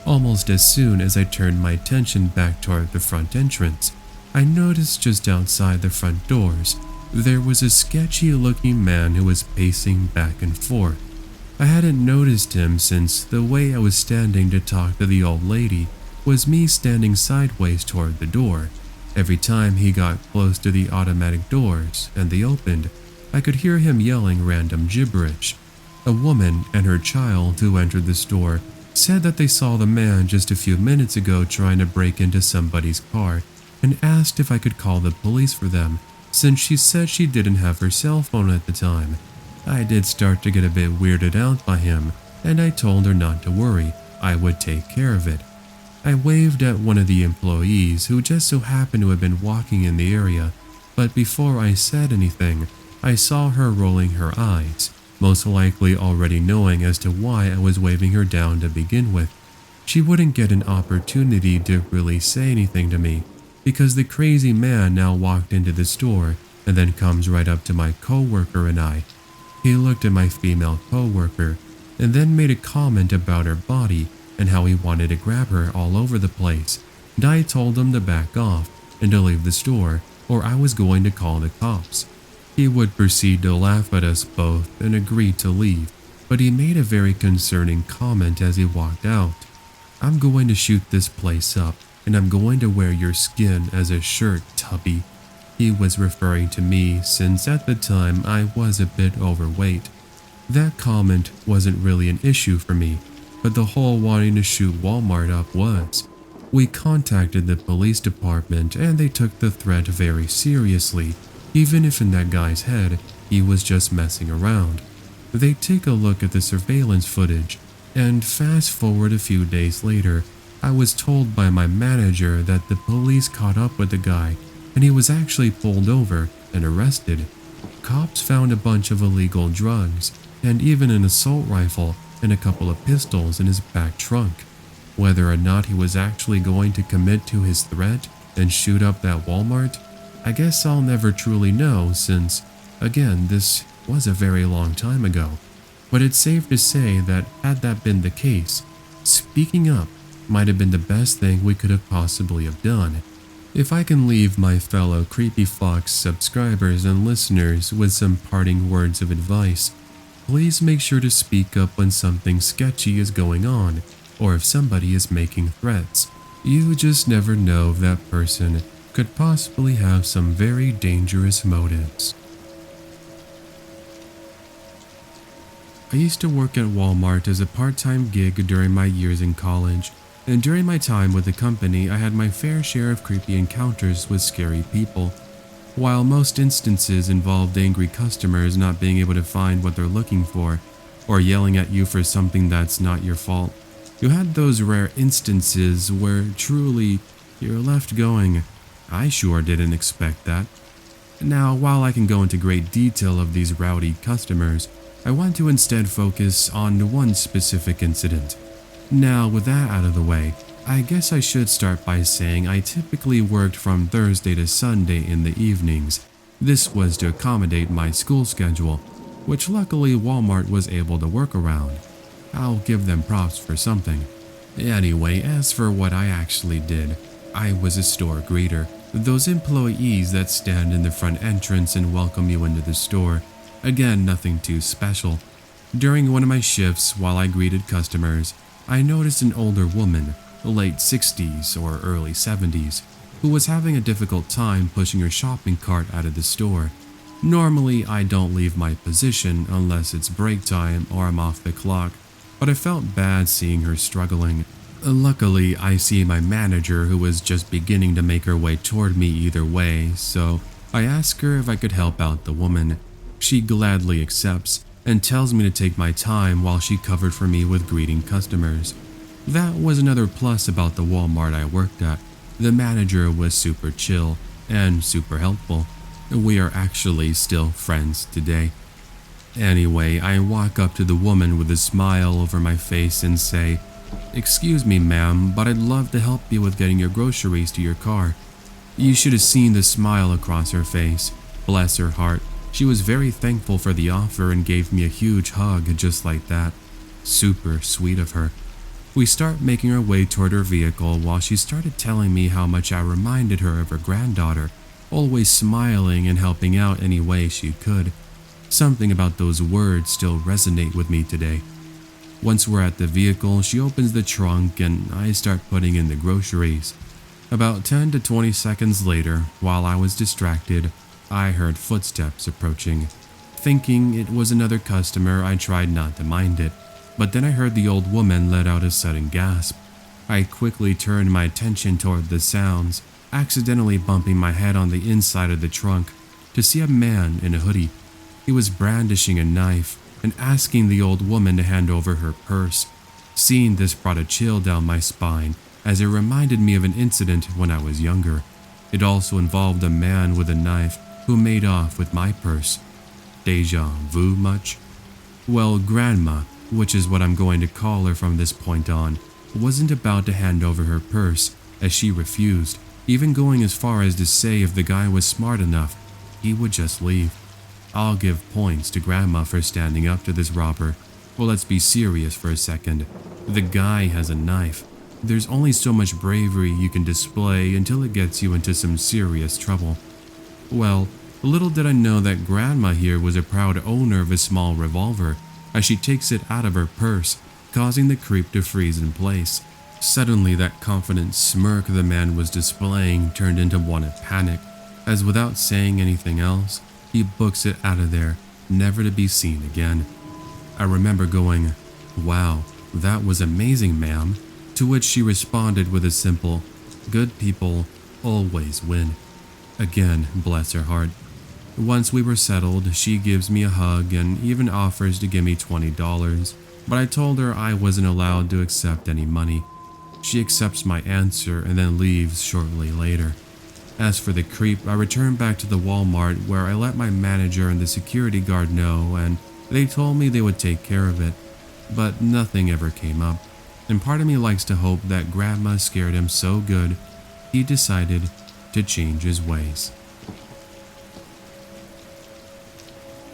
Almost as soon as I turned my attention back toward the front entrance, I noticed just outside the front doors, there was a sketchy-looking man who was pacing back and forth. I hadn't noticed him since the way I was standing to talk to the old lady was me standing sideways toward the door. Every time he got close to the automatic doors and they opened, I could hear him yelling random gibberish. A woman and her child who entered the store said that they saw the man just a few minutes ago trying to break into somebody's car and asked if I could call the police for them, since she said she didn't have her cell phone at the time. I did start to get a bit weirded out by him, and I told her not to worry, I would take care of it. I waved at one of the employees who just so happened to have been walking in the area, but before I said anything, I saw her rolling her eyes, most likely already knowing as to why I was waving her down to begin with. She wouldn't get an opportunity to really say anything to me, because the crazy man now walked into the store and then comes right up to my coworker and I. He looked at my female coworker and then made a comment about her body and how he wanted to grab her all over the place, and I told him to back off and to leave the store or I was going to call the cops. He would proceed to laugh at us both and agree to leave, but he made a very concerning comment as he walked out. "I'm going to shoot this place up, and I'm going to wear your skin as a shirt, Tubby." He was referring to me since at the time I was a bit overweight. That comment wasn't really an issue for me, but the whole wanting to shoot Walmart up was. We contacted the police department and they took the threat very seriously, even if in that guy's head he was just messing around. They take a look at the surveillance footage, and fast forward a few days later, I was told by my manager that the police caught up with the guy and he was actually pulled over and arrested. Cops found a bunch of illegal drugs and even an assault rifle and a couple of pistols in his back trunk. Whether or not he was actually going to commit to his threat and shoot up that Walmart, I guess I'll never truly know since, again, this was a very long time ago. But it's safe to say that had that been the case, speaking up might have been the best thing we could have possibly have done. If I can leave my fellow Creepy Fox subscribers and listeners with some parting words of advice, please make sure to speak up when something sketchy is going on, or if somebody is making threats. You just never know if that person could possibly have some very dangerous motives. I used to work at Walmart as a part-time gig during my years in college, and during my time with the company I had my fair share of creepy encounters with scary people. While most instances involved angry customers not being able to find what they're looking for, or yelling at you for something that's not your fault, you had those rare instances where truly you're left going, I sure didn't expect that. Now, while I can go into great detail of these rowdy customers, I want to instead focus on one specific incident. Now, with that out of the way, I guess I should start by saying I typically worked from Thursday to Sunday in the evenings. This was to accommodate my school schedule, which luckily Walmart was able to work around. I'll give them props for something. Anyway, as for what I actually did, I was a store greeter, those employees that stand in the front entrance and welcome you into the store. Again, nothing too special. During one of my shifts while I greeted customers, I noticed an older woman, late 60s or early 70s, who was having a difficult time pushing her shopping cart out of the store. Normally, I don't leave my position unless it's break time or I'm off the clock, but I felt bad seeing her struggling. Luckily, I see my manager who was just beginning to make her way toward me either way, so I ask her if I could help out the woman. She gladly accepts and tells me to take my time while she covered for me with greeting customers. That was another plus about the Walmart I worked at. The manager was super chill and super helpful. We are actually still friends today. Anyway, I walk up to the woman with a smile over my face and say, "Excuse me, ma'am, but I'd love to help you with getting your groceries to your car." You should have seen the smile across her face. Bless her heart. She was very thankful for the offer and gave me a huge hug just like that. Super sweet of her. We start making our way toward her vehicle while she started telling me how much I reminded her of her granddaughter, always smiling and helping out any way she could. Something about those words still resonate with me today. Once we're at the vehicle, she opens the trunk and I start putting in the groceries. About 10 to 20 seconds later, while I was distracted, I heard footsteps approaching. Thinking it was another customer, I tried not to mind it, but then I heard the old woman let out a sudden gasp. I quickly turned my attention toward the sounds, accidentally bumping my head on the inside of the trunk to see a man in a hoodie. He was brandishing a knife and asking the old woman to hand over her purse. Seeing this brought a chill down my spine as it reminded me of an incident when I was younger. It also involved a man with a knife who made off with my purse. Deja vu much? Well, Grandma, which is what I'm going to call her from this point on, wasn't about to hand over her purse as she refused, even going as far as to say if the guy was smart enough, he would just leave. I'll give points to Grandma for standing up to this robber. Well, let's be serious for a second. The guy has a knife. There's only so much bravery you can display until it gets you into some serious trouble. Well, little did I know that Grandma here was a proud owner of a small revolver, as she takes it out of her purse, causing the creep to freeze in place. Suddenly, that confident smirk the man was displaying turned into one of panic, as without saying anything else, he books it out of there, never to be seen again. I remember going, "Wow, that was amazing, ma'am," to which she responded with a simple, "Good people always win." Again, bless her heart. Once we were settled, she gives me a hug and even offers to give me $20, but I told her I wasn't allowed to accept any money. She accepts my answer and then leaves shortly later. As for the creep, I returned back to the Walmart where I let my manager and the security guard know, and they told me they would take care of it. but nothing ever came up. And part of me likes to hope that Grandma scared him so good, he decided to change his ways.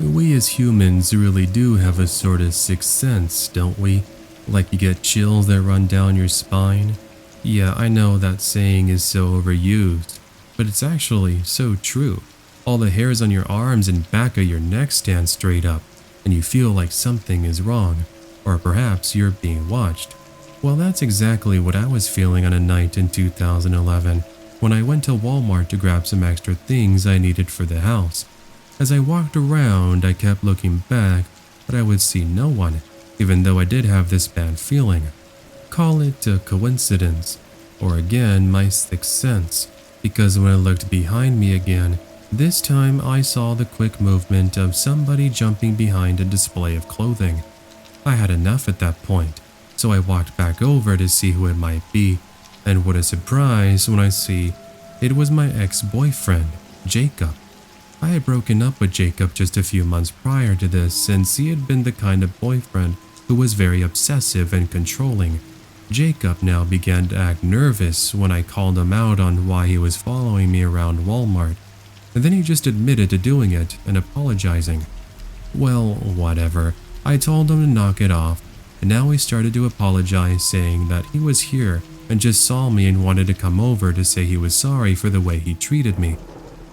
We as humans really do have a sort of sixth sense, don't we? Like you get chills that run down your spine. Yeah, I know that saying is so overused, but it's actually so true. All the hairs on your arms and back of your neck stand straight up, and you feel like something is wrong, or perhaps you're being watched. Well, that's exactly what I was feeling on a night in 2011 when I went to Walmart to grab some extra things I needed for the house. As I walked around, I kept looking back, but I would see no one, even though I did have this bad feeling. Call it a coincidence, or again my sixth sense, because when I looked behind me again, this time I saw the quick movement of somebody jumping behind a display of clothing. I had enough at that point, so I walked back over to see who it might be, and what a surprise when I see it was my ex-boyfriend, Jacob. I had broken up with Jacob just a few months prior to this, since he had been the kind of boyfriend who was very obsessive and controlling. Jacob now began to act nervous when I called him out on why he was following me around Walmart, and then he just admitted to doing it and apologizing. Well, whatever. I told him to knock it off, and now he started to apologize, saying that he was here and just saw me and wanted to come over to say he was sorry for the way he treated me.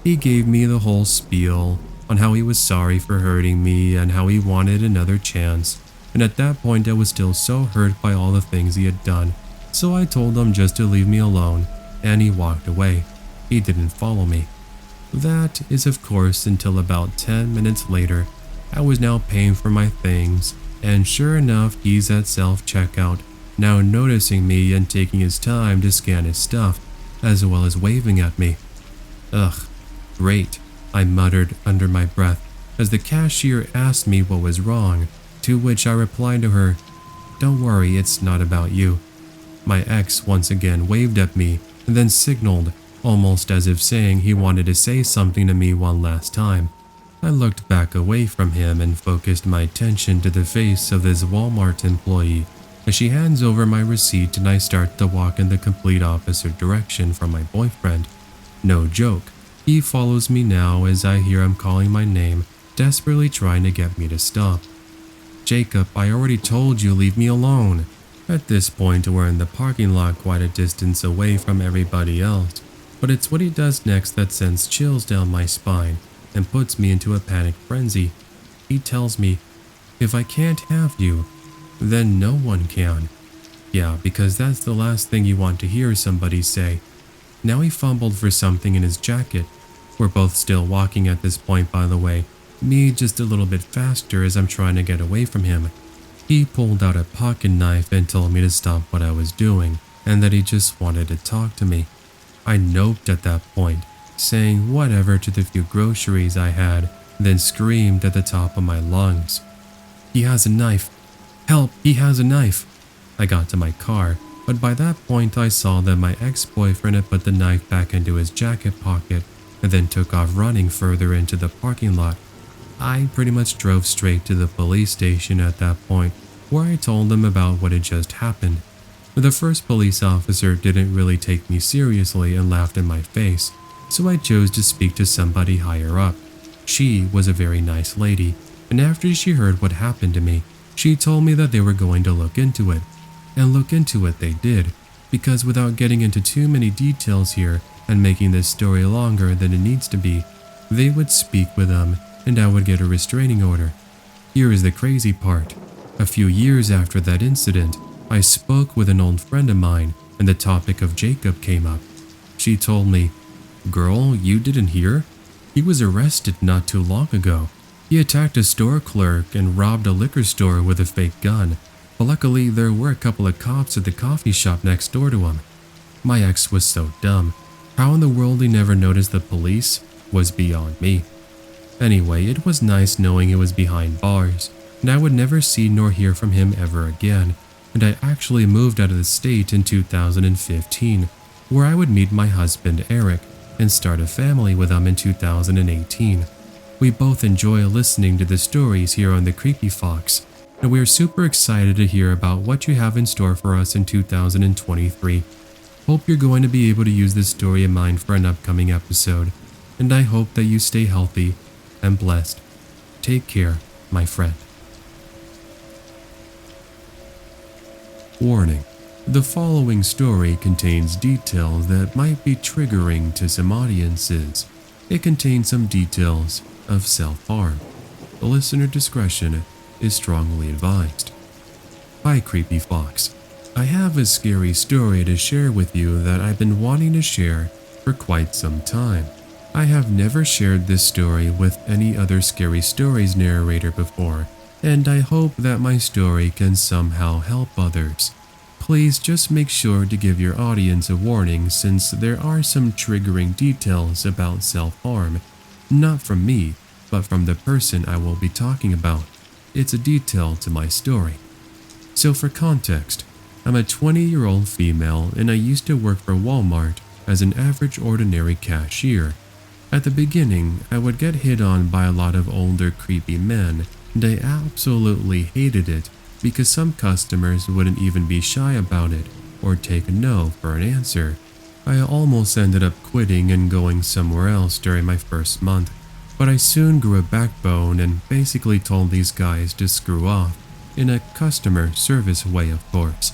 He gave me the whole spiel on how he was sorry for hurting me and how he wanted another chance, and at that point I was still so hurt by all the things he had done, so I told him just to leave me alone, and he walked away. He didn't follow me. That is of course until about 10 minutes later. I was now paying for my things, and sure enough he's at self-checkout, now noticing me and taking his time to scan his stuff, as well as waving at me. Ugh. Great, I muttered under my breath as the cashier asked me what was wrong, to which I replied to her, "Don't worry, it's not about you." My ex once again waved at me and then signaled, almost as if saying he wanted to say something to me one last time. I looked back away from him and focused my attention to the face of this Walmart employee as she hands over my receipt, and I start to walk in the complete opposite direction from my boyfriend. No joke. He follows me now as I hear him calling my name, desperately trying to get me to stop. "Jacob, I already told you, leave me alone." At this point, we're in the parking lot quite a distance away from everybody else, but it's what he does next that sends chills down my spine and puts me into a panic frenzy. He tells me, "If I can't have you, then no one can." Yeah, because that's the last thing you want to hear somebody say. Now he fumbled for something in his jacket. We're both still walking at this point, by the way, me just a little bit faster as I'm trying to get away from him. He pulled out a pocket knife and told me to stop what I was doing and that he just wanted to talk to me. I noped at that point, saying whatever to the few groceries I had, then screamed at the top of my lungs, "He has a knife! Help, he has a knife!" I got to my car, but by that point I saw that my ex-boyfriend had put the knife back into his jacket pocket and then took off running further into the parking lot. I pretty much drove straight to the police station at that point, where I told them about what had just happened. The first police officer didn't really take me seriously and laughed in my face, so I chose to speak to somebody higher up. She was a very nice lady, and after she heard what happened to me, she told me that they were going to look into it. And look into it they did, because without getting into too many details here and making this story longer than it needs to be, they would speak with them and I would get a restraining order. Here is the crazy part. A few years after that incident, I spoke with an old friend of mine and the topic of Jacob came up. She told me, "Girl, you didn't hear? He was arrested not too long ago. He attacked a store clerk and robbed a liquor store with a fake gun. But luckily, there were a couple of cops at the coffee shop next door to him." My ex was so dumb. How in the world he never noticed the police was beyond me. Anyway, it was nice knowing he was behind bars, and I would never see nor hear from him ever again, and I actually moved out of the state in 2015, where I would meet my husband Eric and start a family with him in 2018. We both enjoy listening to the stories here on the Creepy Fox, and we are super excited to hear about what you have in store for us in 2023. Hope you're going to be able to use this story of mine for an upcoming episode, and I hope that you stay healthy and blessed. Take care, my friend. Warning: the following story contains details that might be triggering to some audiences. It contains some details of self-harm. Listener discretion is strongly advised. Hi, Creepy Fox. I have a scary story to share with you that I've been wanting to share for quite some time. I have never shared this story with any other scary stories narrator before, and I hope that my story can somehow help others. Please just make sure to give your audience a warning, since there are some triggering details about self-harm, not from me, but from the person I will be talking about. It's a detail to my story. So for context, I'm a 20-year-old female and I used to work for Walmart as an average ordinary cashier. At the beginning, I would get hit on by a lot of older creepy men, and I absolutely hated it because some customers wouldn't even be shy about it or take no for an answer. I almost ended up quitting and going somewhere else during my first month, but I soon grew a backbone and basically told these guys to screw off, in a customer service way, of course.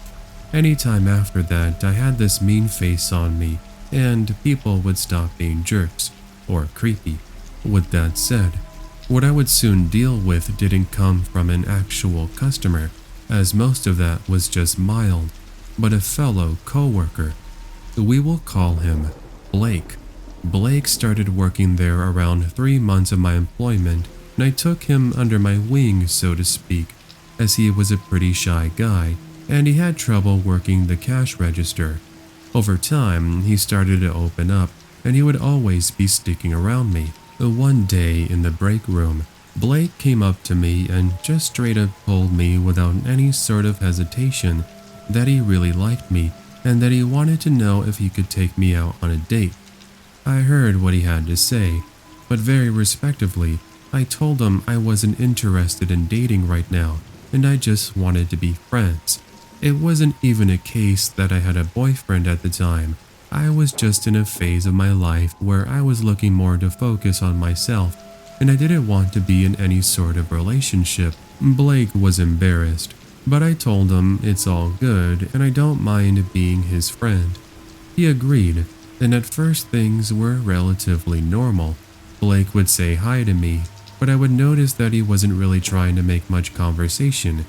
Anytime after that, I had this mean face on me, and people would stop being jerks or creepy. With that said, what I would soon deal with didn't come from an actual customer, as most of that was just mild, but a fellow co-worker. We will call him Blake. Blake started working there around 3 months of my employment, and I took him under my wing, so to speak, as he was a pretty shy guy, and he had trouble working the cash register. Over time, he started to open up, and he would always be sticking around me. One day in the break room, Blake came up to me and just straight up told me without any sort of hesitation that he really liked me and that he wanted to know if he could take me out on a date. I heard what he had to say, but very respectfully, I told him I wasn't interested in dating right now and I just wanted to be friends. It wasn't even a case that I had a boyfriend at the time. I was just in a phase of my life where I was looking more to focus on myself, and I didn't want to be in any sort of relationship. Blake was embarrassed, but I told him it's all good and I don't mind being his friend. He agreed, and at first things were relatively normal. Blake would say hi to me, but I would notice that he wasn't really trying to make much conversation.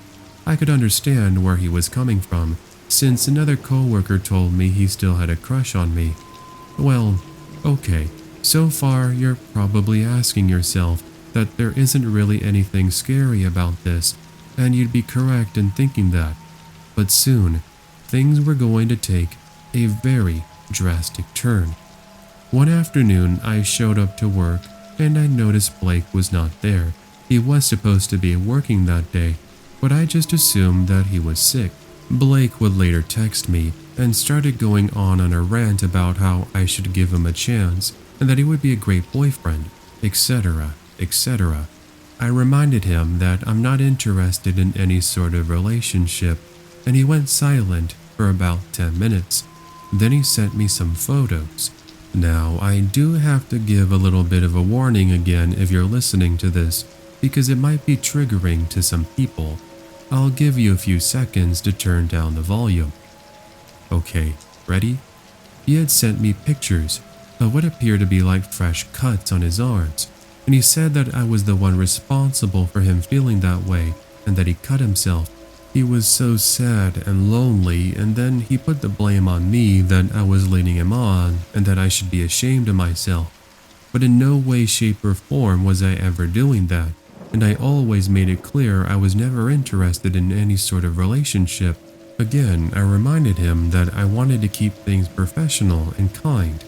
I could understand where he was coming from, since another coworker told me he still had a crush on me. Well, okay, so far you're probably asking yourself that there isn't really anything scary about this, and you'd be correct in thinking that. But soon, things were going to take a very drastic turn. One afternoon, I showed up to work, and I noticed Blake was not there. He was supposed to be working that day, but I just assumed that he was sick. Blake would later text me and started going on a rant about how I should give him a chance and that he would be a great boyfriend, etc., etc. I reminded him that I'm not interested in any sort of relationship, and he went silent for about 10 minutes. Then he sent me some photos. Now, I do have to give a little bit of a warning again if you're listening to this, because it might be triggering to some people. I'll give you a few seconds to turn down the volume. Okay, ready? He had sent me pictures of what appeared to be like fresh cuts on his arms, and he said that I was the one responsible for him feeling that way and that he cut himself. He was so sad and lonely, and then he put the blame on me that I was leading him on and that I should be ashamed of myself. But in no way, shape, or form was I ever doing that, and I always made it clear I was never interested in any sort of relationship. Again, I reminded him that I wanted to keep things professional and kind.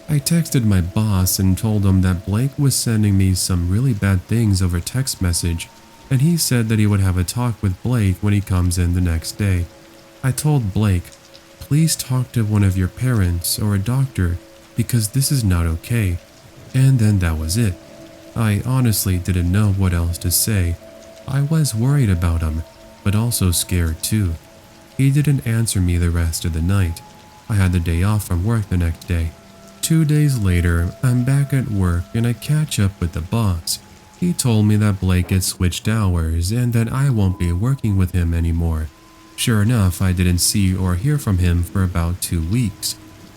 I texted my boss and told him that Blake was sending me some really bad things over text message, and he said that he would have a talk with Blake when he comes in the next day. I told Blake, please talk to one of your parents or a doctor because this is not okay. And then that was it. I honestly didn't know what else to say. I was worried about him, but also scared too. He didn't answer me the rest of the night. I had the day off from work the next day. 2 days later, I'm back at work and I catch up with the boss. He told me that Blake had switched hours and that I won't be working with him anymore. Sure enough, I didn't see or hear from him for about 2 weeks.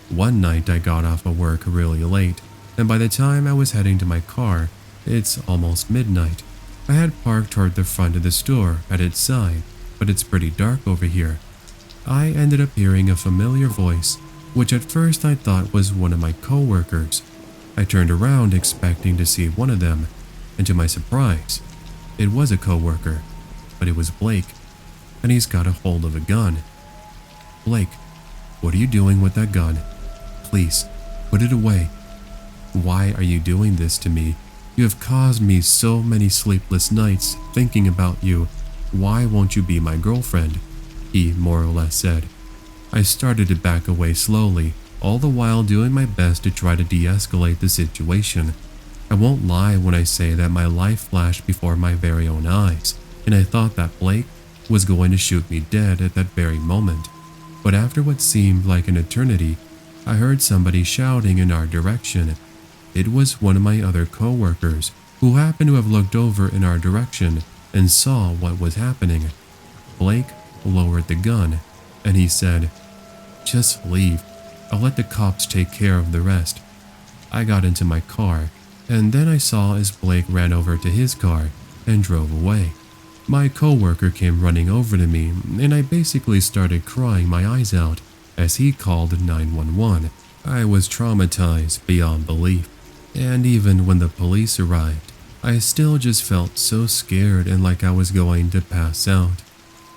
One night I got off of work really late, and by the time I was heading to my car, it's almost midnight. I had parked toward the front of the store at its side, but it's pretty dark over here. I ended up hearing a familiar voice, which at first I thought was one of my coworkers. I turned around expecting to see one of them, and to my surprise, it was a coworker, but it was Blake, and he's got a hold of a gun. Blake, what are you doing with that gun? Please, put it away. Why are you doing this to me? You have caused me so many sleepless nights thinking about you. Why won't you be my girlfriend? He more or less said. I started to back away slowly, all the while doing my best to try to de-escalate the situation. I won't lie when I say that my life flashed before my very own eyes, and I thought that Blake was going to shoot me dead at that very moment. But after what seemed like an eternity, I heard somebody shouting in our direction. It was one of my other coworkers who happened to have looked over in our direction and saw what was happening. Blake lowered the gun, and he said, "Just leave. I'll let the cops take care of the rest." I got into my car, and then I saw as Blake ran over to his car and drove away. My coworker came running over to me, and I basically started crying my eyes out as he called 911. I was traumatized beyond belief, and even when the police arrived, I still just felt so scared and like I was going to pass out.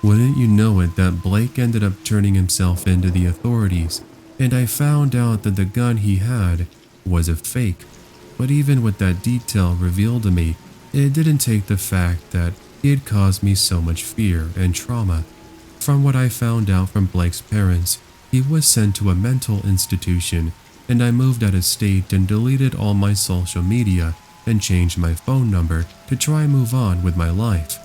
Wouldn't you know it that Blake ended up turning himself into the authorities, and I found out that the gun he had was a fake. But even with that detail revealed to me, it didn't take the fact that he had caused me so much fear and trauma. From what I found out from Blake's parents, he was sent to a mental institution, and I moved out of state and deleted all my social media and changed my phone number to try and move on with my life.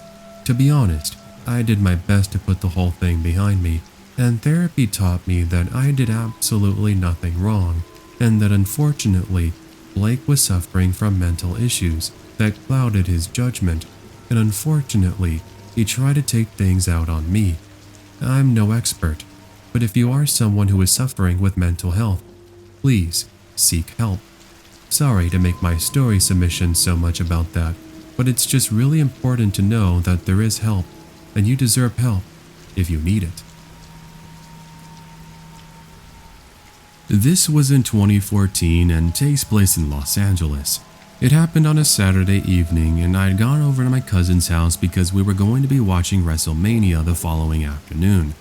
To be honest, I did my best to put the whole thing behind me, and therapy taught me that I did absolutely nothing wrong, and that unfortunately, Blake was suffering from mental issues that clouded his judgment, and unfortunately, he tried to take things out on me. I'm no expert, but if you are someone who is suffering with mental health, please seek help. Sorry to make my story submission so much about that, but it's just really important to know that there is help, and you deserve help if you need it. This was in 2014 and takes place in Los Angeles. It happened on a Saturday evening, and I had gone over to my cousin's house because we were going to be watching WrestleMania the following afternoon.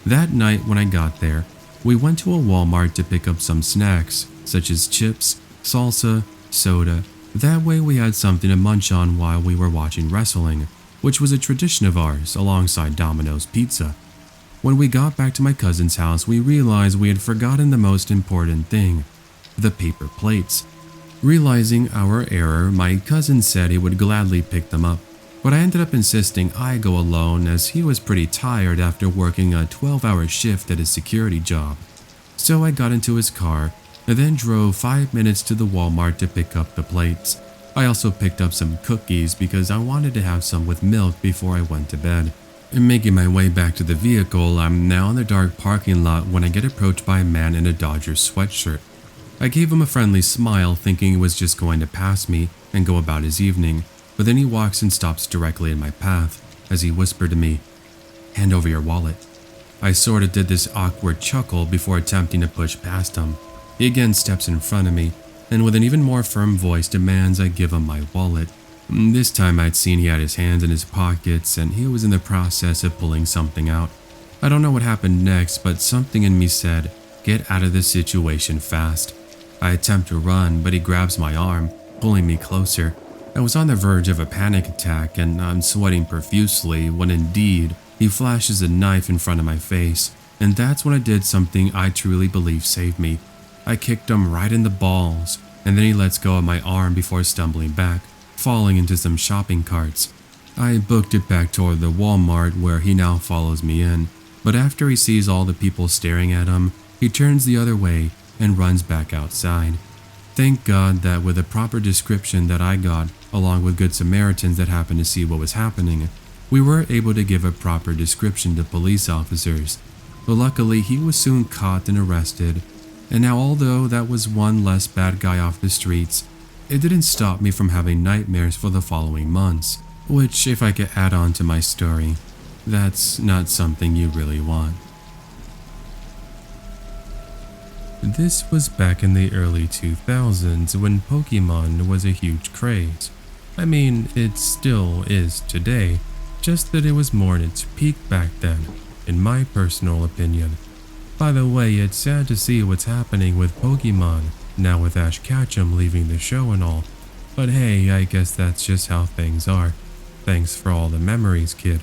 That night when I got there, we went to a Walmart to pick up some snacks, such as chips, salsa, soda. That way we had something to munch on while we were watching wrestling, which was a tradition of ours alongside Domino's Pizza. When we got back to my cousin's house, we realized we had forgotten the most important thing, the paper plates. Realizing our error, my cousin said he would gladly pick them up, but I ended up insisting I go alone as he was pretty tired after working a 12-hour shift at his security job. So I got into his car and then drove 5 minutes to the Walmart to pick up the plates. I also picked up some cookies because I wanted to have some with milk before I went to bed. And making my way back to the vehicle, I'm now in the dark parking lot when I get approached by a man in a Dodgers sweatshirt. I gave him a friendly smile, thinking he was just going to pass me and go about his evening, but then he walks and stops directly in my path as he whispered to me, "Hand over your wallet." I sort of did this awkward chuckle before attempting to push past him. He again steps in front of me, and with an even more firm voice demands I give him my wallet. This time I'd seen he had his hands in his pockets and he was in the process of pulling something out. I don't know what happened next, but something in me said, "Get out of this situation fast." I attempt to run, but he grabs my arm, pulling me closer. I was on the verge of a panic attack and I'm sweating profusely when indeed he flashes a knife in front of my face, and that's when I did something I truly believe saved me. I kicked him right in the balls, and then he lets go of my arm before stumbling back, falling into some shopping carts. I booked it back toward the Walmart where he now follows me in, but after he sees all the people staring at him, he turns the other way and runs back outside. Thank God that with a proper description that I got, along with good Samaritans that happened to see what was happening, we were able to give a proper description to police officers. But luckily he was soon caught and arrested, and now although that was one less bad guy off the streets, it didn't stop me from having nightmares for the following months, which if I could add on to my story, that's not something you really want. This was back in the early 2000s when Pokemon was a huge craze. I mean, it still is today, just that it was more in its peak back then, in my personal opinion. By the way, it's sad to see what's happening with Pokemon, now with Ash Ketchum leaving the show and all, but hey, I guess that's just how things are. Thanks for all the memories, kid.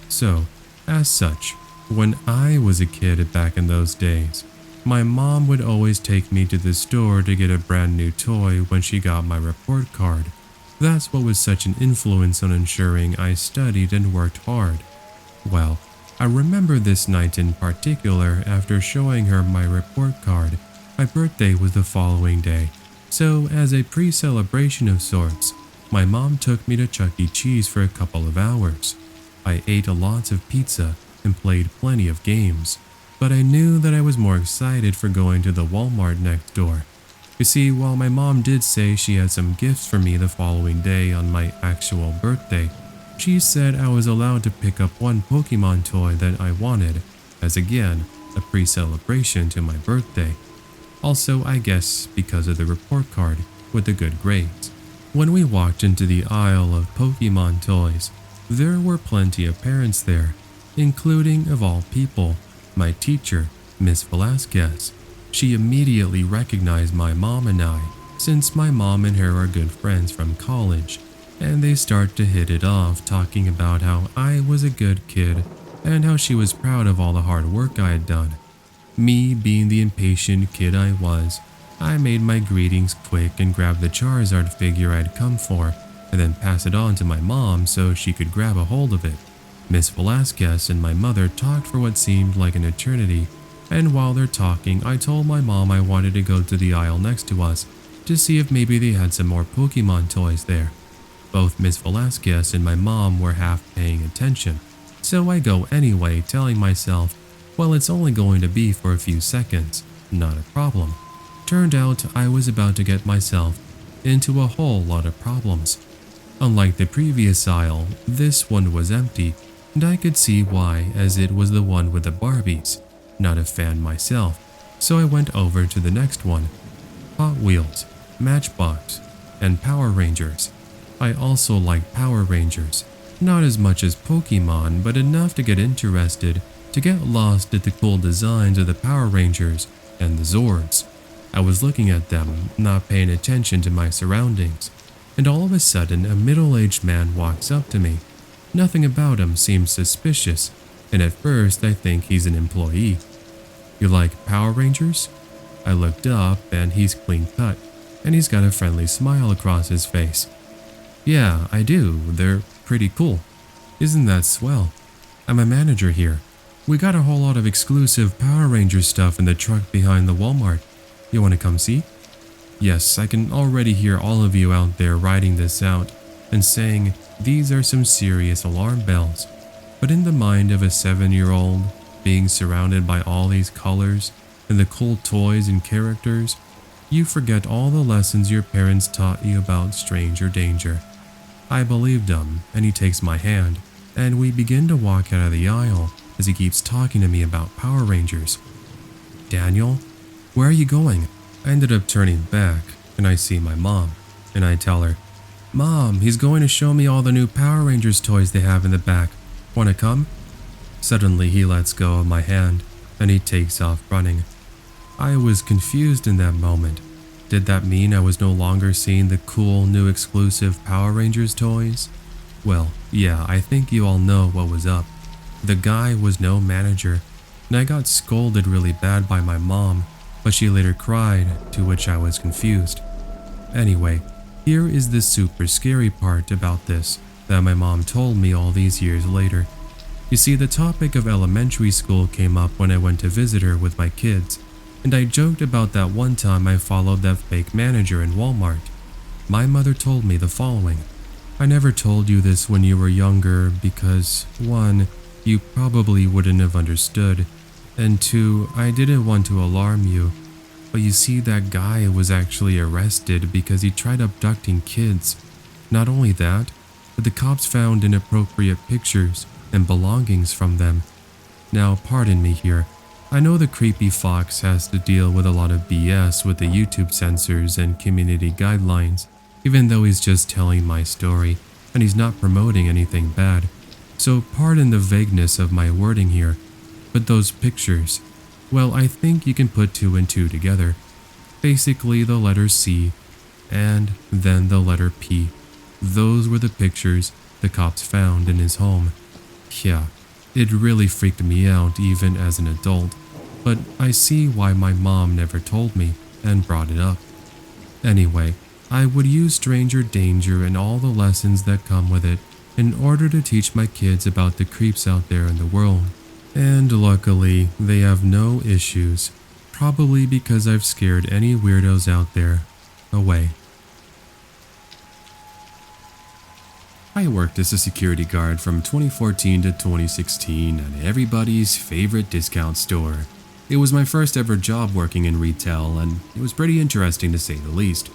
So, as such, when I was a kid back in those days, my mom would always take me to the store to get a brand new toy when she got my report card. That's what was such an influence on ensuring I studied and worked hard. Well, I remember this night in particular after showing her my report card. My birthday was the following day, so as a pre-celebration of sorts, my mom took me to Chuck E. Cheese for a couple of hours. I ate a lot of pizza and played plenty of games, but I knew that I was more excited for going to the Walmart next door. You see, while my mom did say she had some gifts for me the following day on my actual birthday, she said I was allowed to pick up one Pokemon toy that I wanted, as again, a pre-celebration to my birthday. Also, I guess because of the report card with the good grades. When we walked into the aisle of Pokemon toys, there were plenty of parents there, including, of all people, my teacher, Miss Velasquez. She immediately recognized my mom and I, since my mom and her are good friends from college, and they start to hit it off talking about how I was a good kid and how she was proud of all the hard work I had done. Me being the impatient kid I was, I made my greetings quick and grabbed the Charizard figure I'd come for, and then pass it on to my mom so she could grab a hold of it. Miss Velasquez and my mother talked for what seemed like an eternity, and while they're talking, I told my mom I wanted to go to the aisle next to us to see if maybe they had some more Pokemon toys there. Both Miss Velasquez and my mom were half paying attention, so I go anyway, telling myself, well, it's only going to be for a few seconds, not a problem. Turned out I was about to get myself into a whole lot of problems. Unlike the previous aisle, this one was empty, and I could see why, as it was the one with the Barbies. Not a fan myself, so I went over to the next one. Hot Wheels, Matchbox, and Power Rangers. I also like Power Rangers, not as much as Pokemon, but enough to get interested, to get lost at the cool designs of the Power Rangers and the Zords. I was looking at them, not paying attention to my surroundings, and all of a sudden a middle-aged man walks up to me. Nothing about him seems suspicious, and at first I think he's an employee. You like Power Rangers? I looked up and he's clean cut, and he's got a friendly smile across his face. Yeah, I do. They're pretty cool. Isn't that swell? I'm a manager here. We got a whole lot of exclusive Power Rangers stuff in the truck behind the Walmart. You want to come see? Yes, I can already hear all of you out there writing this out and saying these are some serious alarm bells. But in the mind of a 7-year-old, being surrounded by all these colors and the cool toys and characters, you forget all the lessons your parents taught you about stranger danger. I believed him, and he takes my hand, and we begin to walk out of the aisle as he keeps talking to me about Power Rangers. Daniel, where are you going? I ended up turning back, and I see my mom, and I tell her, Mom, he's going to show me all the new Power Rangers toys they have in the back. Want to come? Suddenly he lets go of my hand, and he takes off running. I was confused in that moment. Did that mean I was no longer seeing the cool new exclusive Power Rangers toys? Well, yeah, I think you all know what was up. The guy was no manager, and I got scolded really bad by my mom, but she later cried, to which I was confused. Anyway, here is the super scary part about this. that my mom told me all these years later. You see, the topic of elementary school came up when I went to visit her with my kids, and I joked about that one time I followed that fake manager in Walmart. My mother told me the following: I never told you this when you were younger because 1. You probably wouldn't have understood, and 2. I didn't want to alarm you. But you see, that guy was actually arrested because he tried abducting kids. Not only that, but the cops found inappropriate pictures and belongings from them. Now, pardon me here. I know the creepy fox has to deal with a lot of BS with the YouTube censors and community guidelines, even though he's just telling my story and he's not promoting anything bad. So pardon the vagueness of my wording here, but those pictures, well, I think you can put 2 and 2 together. Basically the letter C and then the letter P. Those were the pictures the cops found in his home. Yeah, it really freaked me out even as an adult, but I see why my mom never told me and brought it up. Anyway, I would use stranger danger and all the lessons that come with it in order to teach my kids about the creeps out there in the world. And luckily, they have no issues, probably because I've scared any weirdos out there away. I worked as a security guard from 2014 to 2016 at everybody's favorite discount store. It was my first ever job working in retail, and it was pretty interesting to say the least.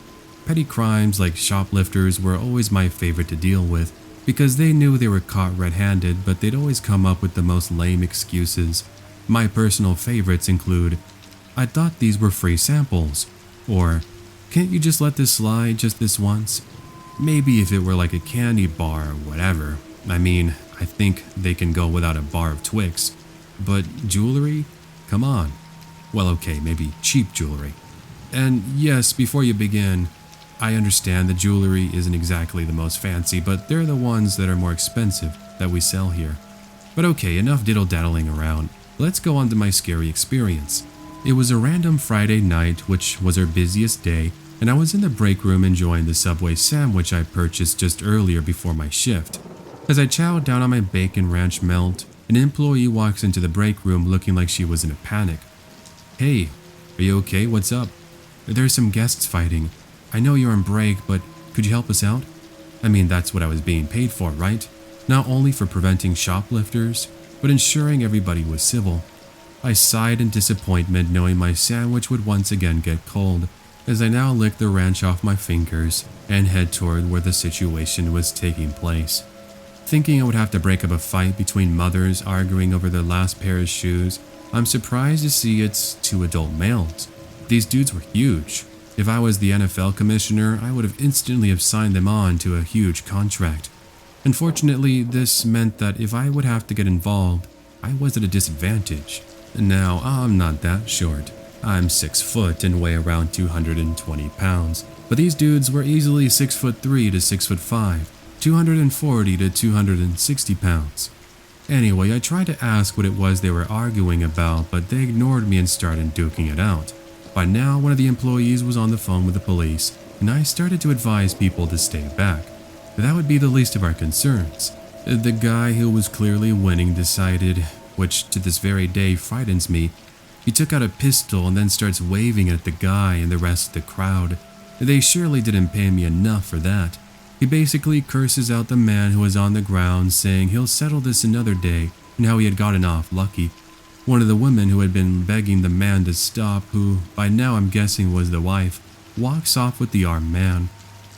Petty crimes like shoplifters were always my favorite to deal with because they knew they were caught red-handed, but they'd always come up with the most lame excuses. My personal favorites include, "I thought these were free samples," or "Can't you just let this slide just this once?" Maybe if it were like a candy bar or whatever. I mean, I think they can go without a bar of Twix. But jewelry? Come on. Well, okay, maybe cheap jewelry. And yes, before you begin, I understand that jewelry isn't exactly the most fancy, but they're the ones that are more expensive that we sell here. But okay, enough diddle-daddling around. Let's go on to my scary experience. It was a random Friday night, which was our busiest day, and I was in the break room enjoying the Subway sandwich I purchased just earlier before my shift. As I chowed down on my bacon ranch melt, an employee walks into the break room looking like she was in a panic. "Hey, are you okay? What's up?" "There's some guests fighting. I know you're on break, but could you help us out?" I mean, that's what I was being paid for, right? Not only for preventing shoplifters, but ensuring everybody was civil. I sighed in disappointment knowing my sandwich would once again get cold, as I now licked the ranch off my fingers and head toward where the situation was taking place. Thinking I would have to break up a fight between mothers arguing over their last pair of shoes, I'm surprised to see it's 2 adult males. These dudes were huge. If I was the NFL commissioner, I would have instantly have signed them on to a huge contract. Unfortunately, this meant that if I would have to get involved, I was at a disadvantage. Now, I'm not that short. I'm 6 foot and weigh around 220 pounds, but these dudes were easily 6'3" to 6'5", 240 to 260 pounds. Anyway, I tried to ask what it was they were arguing about, but they ignored me and started duking it out. By now, one of the employees was on the phone with the police, and I started to advise people to stay back. That would be the least of our concerns. The guy who was clearly winning decided, which to this very day frightens me. He took out a pistol and then starts waving it at the guy and the rest of the crowd. They surely didn't pay me enough for that. He basically curses out the man who was on the ground, saying he'll settle this another day and how he had gotten off lucky. One of the women who had been begging the man to stop, who by now I'm guessing was the wife, walks off with the armed man.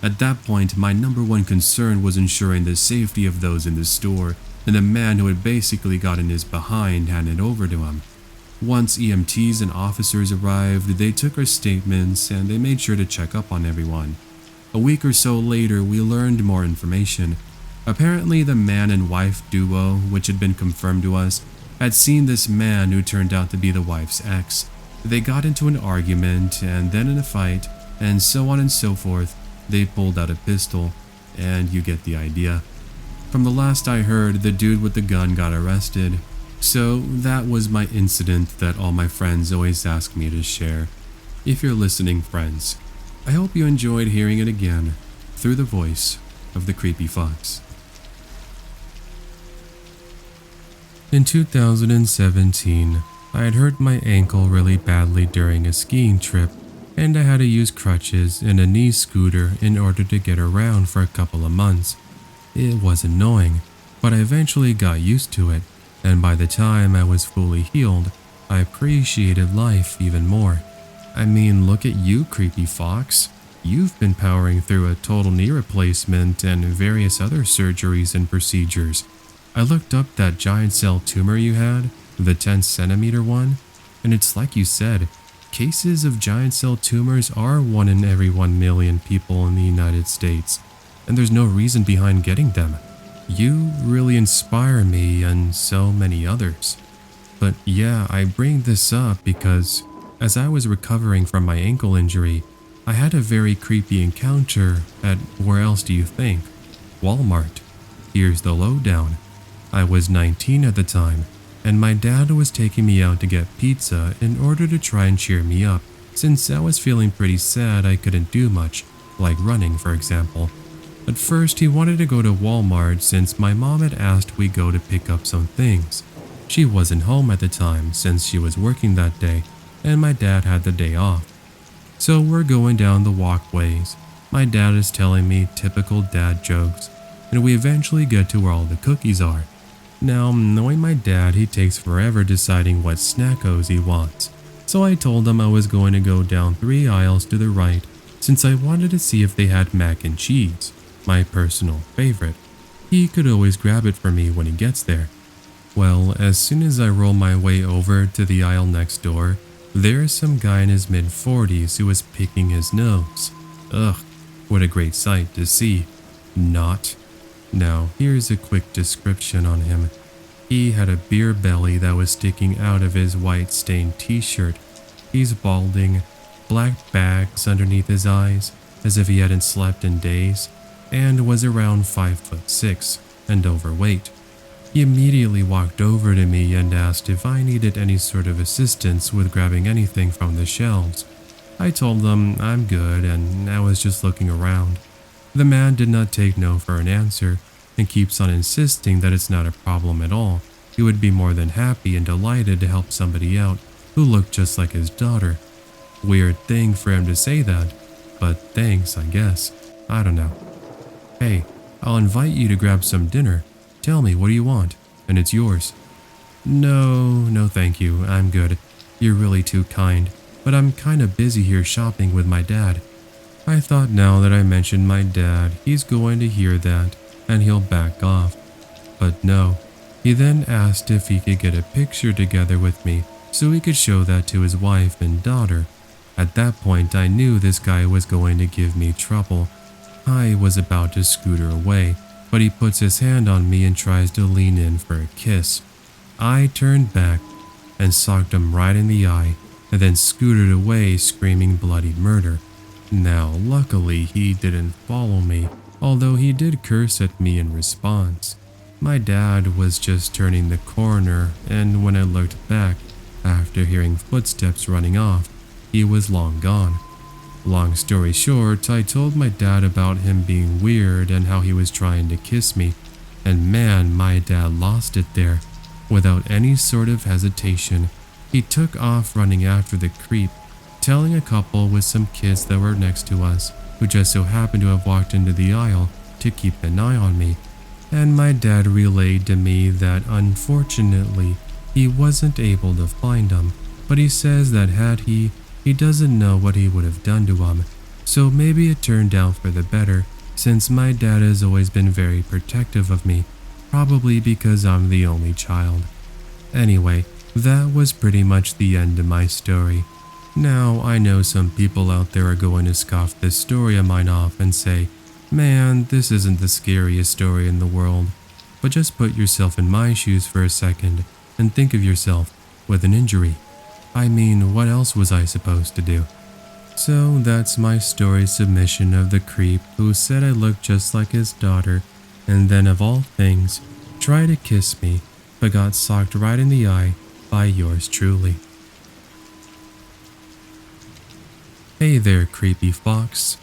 At that point, my number one concern was ensuring the safety of those in the store and the man who had basically gotten his behind handed over to him. Once EMTs and officers arrived, they took our statements and they made sure to check up on everyone. A week or so later, we learned more information. Apparently, the man and wife duo, which had been confirmed to us, had seen this man who turned out to be the wife's ex. They got into an argument and then in a fight, and so on and so forth. They pulled out a pistol, and you get the idea. From the last I heard, the dude with the gun got arrested. So that was my incident that all my friends always ask me to share. If you're listening, friends, I hope you enjoyed hearing it again through the voice of the creepy fox. In 2017, I had hurt my ankle really badly during a skiing trip, and I had to use crutches and a knee scooter in order to get around for a couple of months. It was annoying, but I eventually got used to it, and by the time I was fully healed, I appreciated life even more. I mean, look at you, creepy fox. You've been powering through a total knee replacement and various other surgeries and procedures. I looked up that giant cell tumor you had, the 10 centimeter one, and it's like you said, cases of giant cell tumors are 1 in every 1 million people in the United States, and there's no reason behind getting them. You really inspire me and so many others. But yeah, I bring this up because as I was recovering from my ankle injury, I had a very creepy encounter at, where else do you think? Walmart. Here's the lowdown. I was 19 at the time, and my dad was taking me out to get pizza in order to try and cheer me up, since I was feeling pretty sad I couldn't do much, like running for example. At first he wanted to go to Walmart since my mom had asked we go to pick up some things. She wasn't home at the time since she was working that day, and my dad had the day off. So we're going down the walkways. My dad is telling me typical dad jokes, and we eventually get to where all the cookies are. Now, knowing my dad, he takes forever deciding what snackos he wants. So I told him I was going to go down 3 aisles to the right since I wanted to see if they had mac and cheese, my personal favorite. He could always grab it for me when he gets there. Well, as soon as I roll my way over to the aisle next door, there's some guy in his mid-40s who was picking his nose. Ugh, what a great sight to see. Not. Now, here's a quick description on him. He had a beer belly that was sticking out of his white stained t-shirt. He's balding, black bags underneath his eyes, as if he hadn't slept in days, and was around 5'6" and overweight. He immediately walked over to me and asked if I needed any sort of assistance with grabbing anything from the shelves. I told him I'm good and I was just looking around. The man did not take no for an answer and keeps on insisting that it's not a problem at all. He would be more than happy and delighted to help somebody out who looked just like his daughter. Weird thing for him to say that, but thanks, I guess. I don't know. Hey, I'll invite you to grab some dinner. Tell me, what do you want? And it's yours. No thank you, I'm good. You're really too kind, but I'm kinda busy here shopping with my dad. I thought now that I mentioned my dad, he's going to hear that and he'll back off. But no, he then asked if he could get a picture together with me so he could show that to his wife and daughter. At that point I knew this guy was going to give me trouble. I was about to scooter away, but he puts his hand on me and tries to lean in for a kiss. I turned back and socked him right in the eye and then scooted away screaming bloody murder. Now, luckily he didn't follow me, although he did curse at me in response. My dad was just turning the corner, and when I looked back, after hearing footsteps running off, he was long gone. Long story short, I told my dad about him being weird and how he was trying to kiss me, and man, my dad lost it there. Without any sort of hesitation, he took off running after the creep, telling a couple with some kids that were next to us, who just so happened to have walked into the aisle, to keep an eye on me. And my dad relayed to me that unfortunately, he wasn't able to find him, but he says that had he doesn't know what he would have done to him. So maybe it turned out for the better, since my dad has always been very protective of me, probably because I'm the only child. Anyway, that was pretty much the end of my story. Now, I know some people out there are going to scoff this story of mine off and say, man, this isn't the scariest story in the world. But just put yourself in my shoes for a second and think of yourself with an injury. I mean, what else was I supposed to do? So that's my story submission of the creep who said I looked just like his daughter, and then of all things, tried to kiss me, but got socked right in the eye by yours truly. Hey there, creepy fox.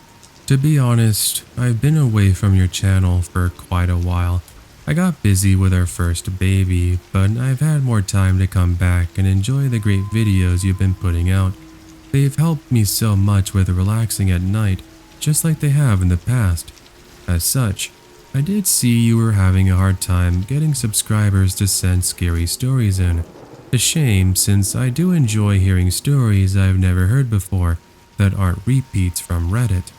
To be honest, I've been away from your channel for quite a while, I got busy with our first baby, but I've had more time to come back and enjoy the great videos you've been putting out. They've helped me so much with relaxing at night, just like they have in the past. As such, I did see you were having a hard time getting subscribers to send scary stories in. A shame, since I do enjoy hearing stories I've never heard before that aren't repeats from Reddit.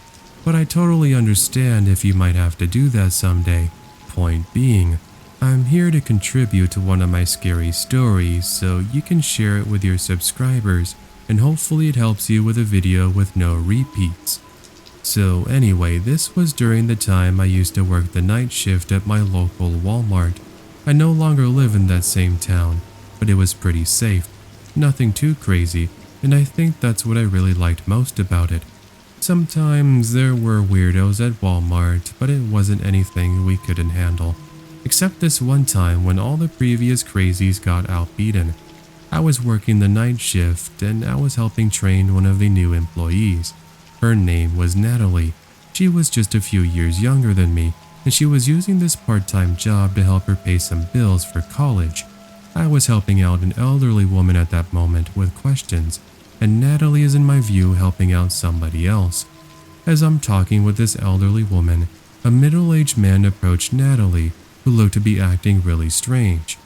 But I totally understand if you might have to do that someday. Point being, I'm here to contribute to one of my scary stories so you can share it with your subscribers, and hopefully it helps you with a video with no repeats. So anyway, this was during the time I used to work the night shift at my local Walmart. I no longer live in that same town, but it was pretty safe, nothing too crazy, and I think that's what I really liked most about it. Sometimes there were weirdos at Walmart, but it wasn't anything we couldn't handle. Except this one time when all the previous crazies got outbeaten. I was working the night shift and I was helping train one of the new employees. Her name was Natalie. She was just a few years younger than me, and she was using this part-time job to help her pay some bills for college. I was helping out an elderly woman at that moment with questions, and Natalie is in my view helping out somebody else. As I'm talking with this elderly woman, a middle-aged man approached Natalie, who looked to be acting really strange.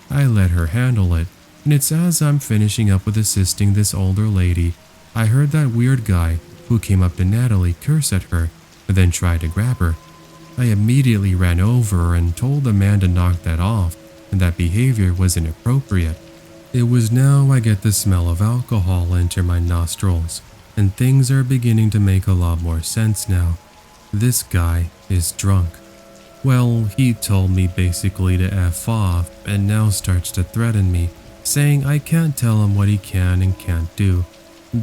I let her handle it, and it's as I'm finishing up with assisting this older lady, I heard that weird guy who came up to Natalie curse at her, and then tried to grab her. I immediately ran over and told the man to knock that off, and that behavior was inappropriate. It was now I get the smell of alcohol enter my nostrils, and things are beginning to make a lot more sense now. This guy is drunk. Well, he told me basically to F off, and now starts to threaten me, saying I can't tell him what he can and can't do.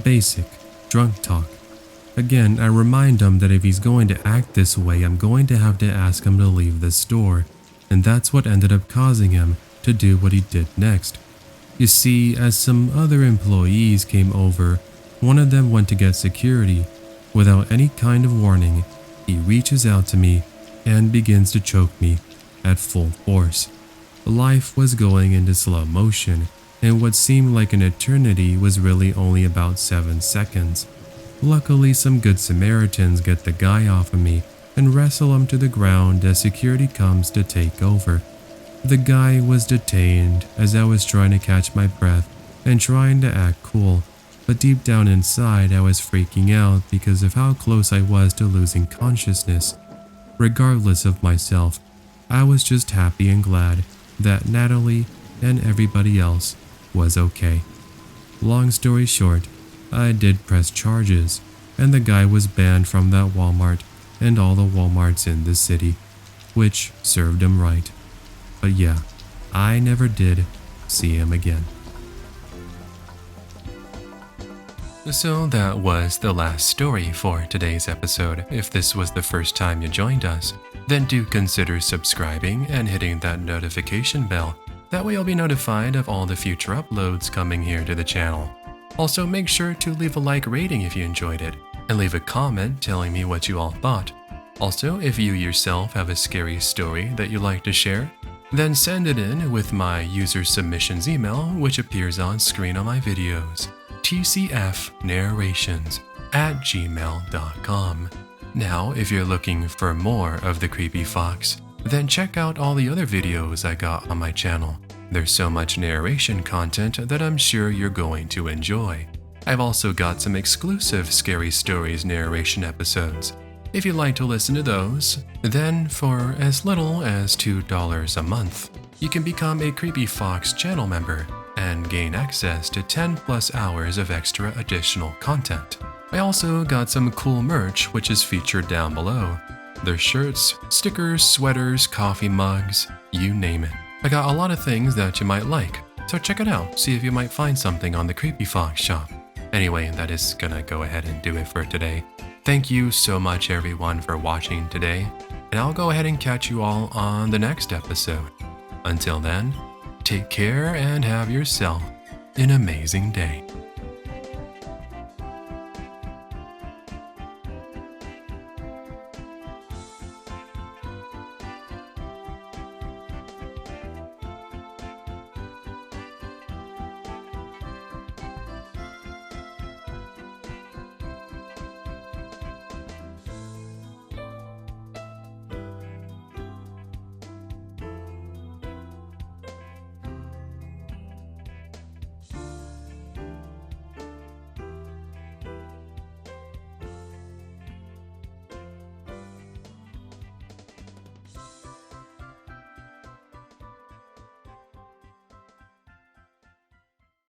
Basic drunk talk. Again, I remind him that if he's going to act this way, I'm going to have to ask him to leave the store, and that's what ended up causing him to do what he did next. You see, as some other employees came over, one of them went to get security. Without any kind of warning, he reaches out to me and begins to choke me at full force. Life was going into slow motion, and what seemed like an eternity was really only about 7 seconds. Luckily, some good Samaritans get the guy off of me and wrestle him to the ground as security comes to take over. The guy was detained as I was trying to catch my breath and trying to act cool, but deep down inside I was freaking out because of how close I was to losing consciousness. Regardless of myself, I was just happy and glad that Natalie and everybody else was okay. Long story short, I did press charges, and the guy was banned from that Walmart and all the Walmarts in the city, which served him right. But yeah, I never did see him again. So that was the last story for today's episode. If this was the first time you joined us, then do consider subscribing and hitting that notification bell. That way you'll be notified of all the future uploads coming here to the channel. Also, make sure to leave a like rating if you enjoyed it, and leave a comment telling me what you all thought. Also, if you yourself have a scary story that you'd like to share, then send it in with my user submissions email, which appears on screen on my videos, tcfnarrations@gmail.com. Now, if you're looking for more of the Creepy Fox, then check out all the other videos I got on my channel. There's so much narration content that I'm sure you're going to enjoy. I've also got some exclusive Scary Stories narration episodes. If you'd like to listen to those, then for as little as $2 a month, you can become a Creepy Fox channel member and gain access to 10+ hours of extra additional content. I also got some cool merch which is featured down below. There's shirts, stickers, sweaters, coffee mugs, you name it. I got a lot of things that you might like, so check it out, see if you might find something on the Creepy Fox shop. Anyway, that is gonna go ahead and do it for today. Thank you so much everyone for watching today, and I'll go ahead and catch you all on the next episode. Until then, take care and have yourself an amazing day.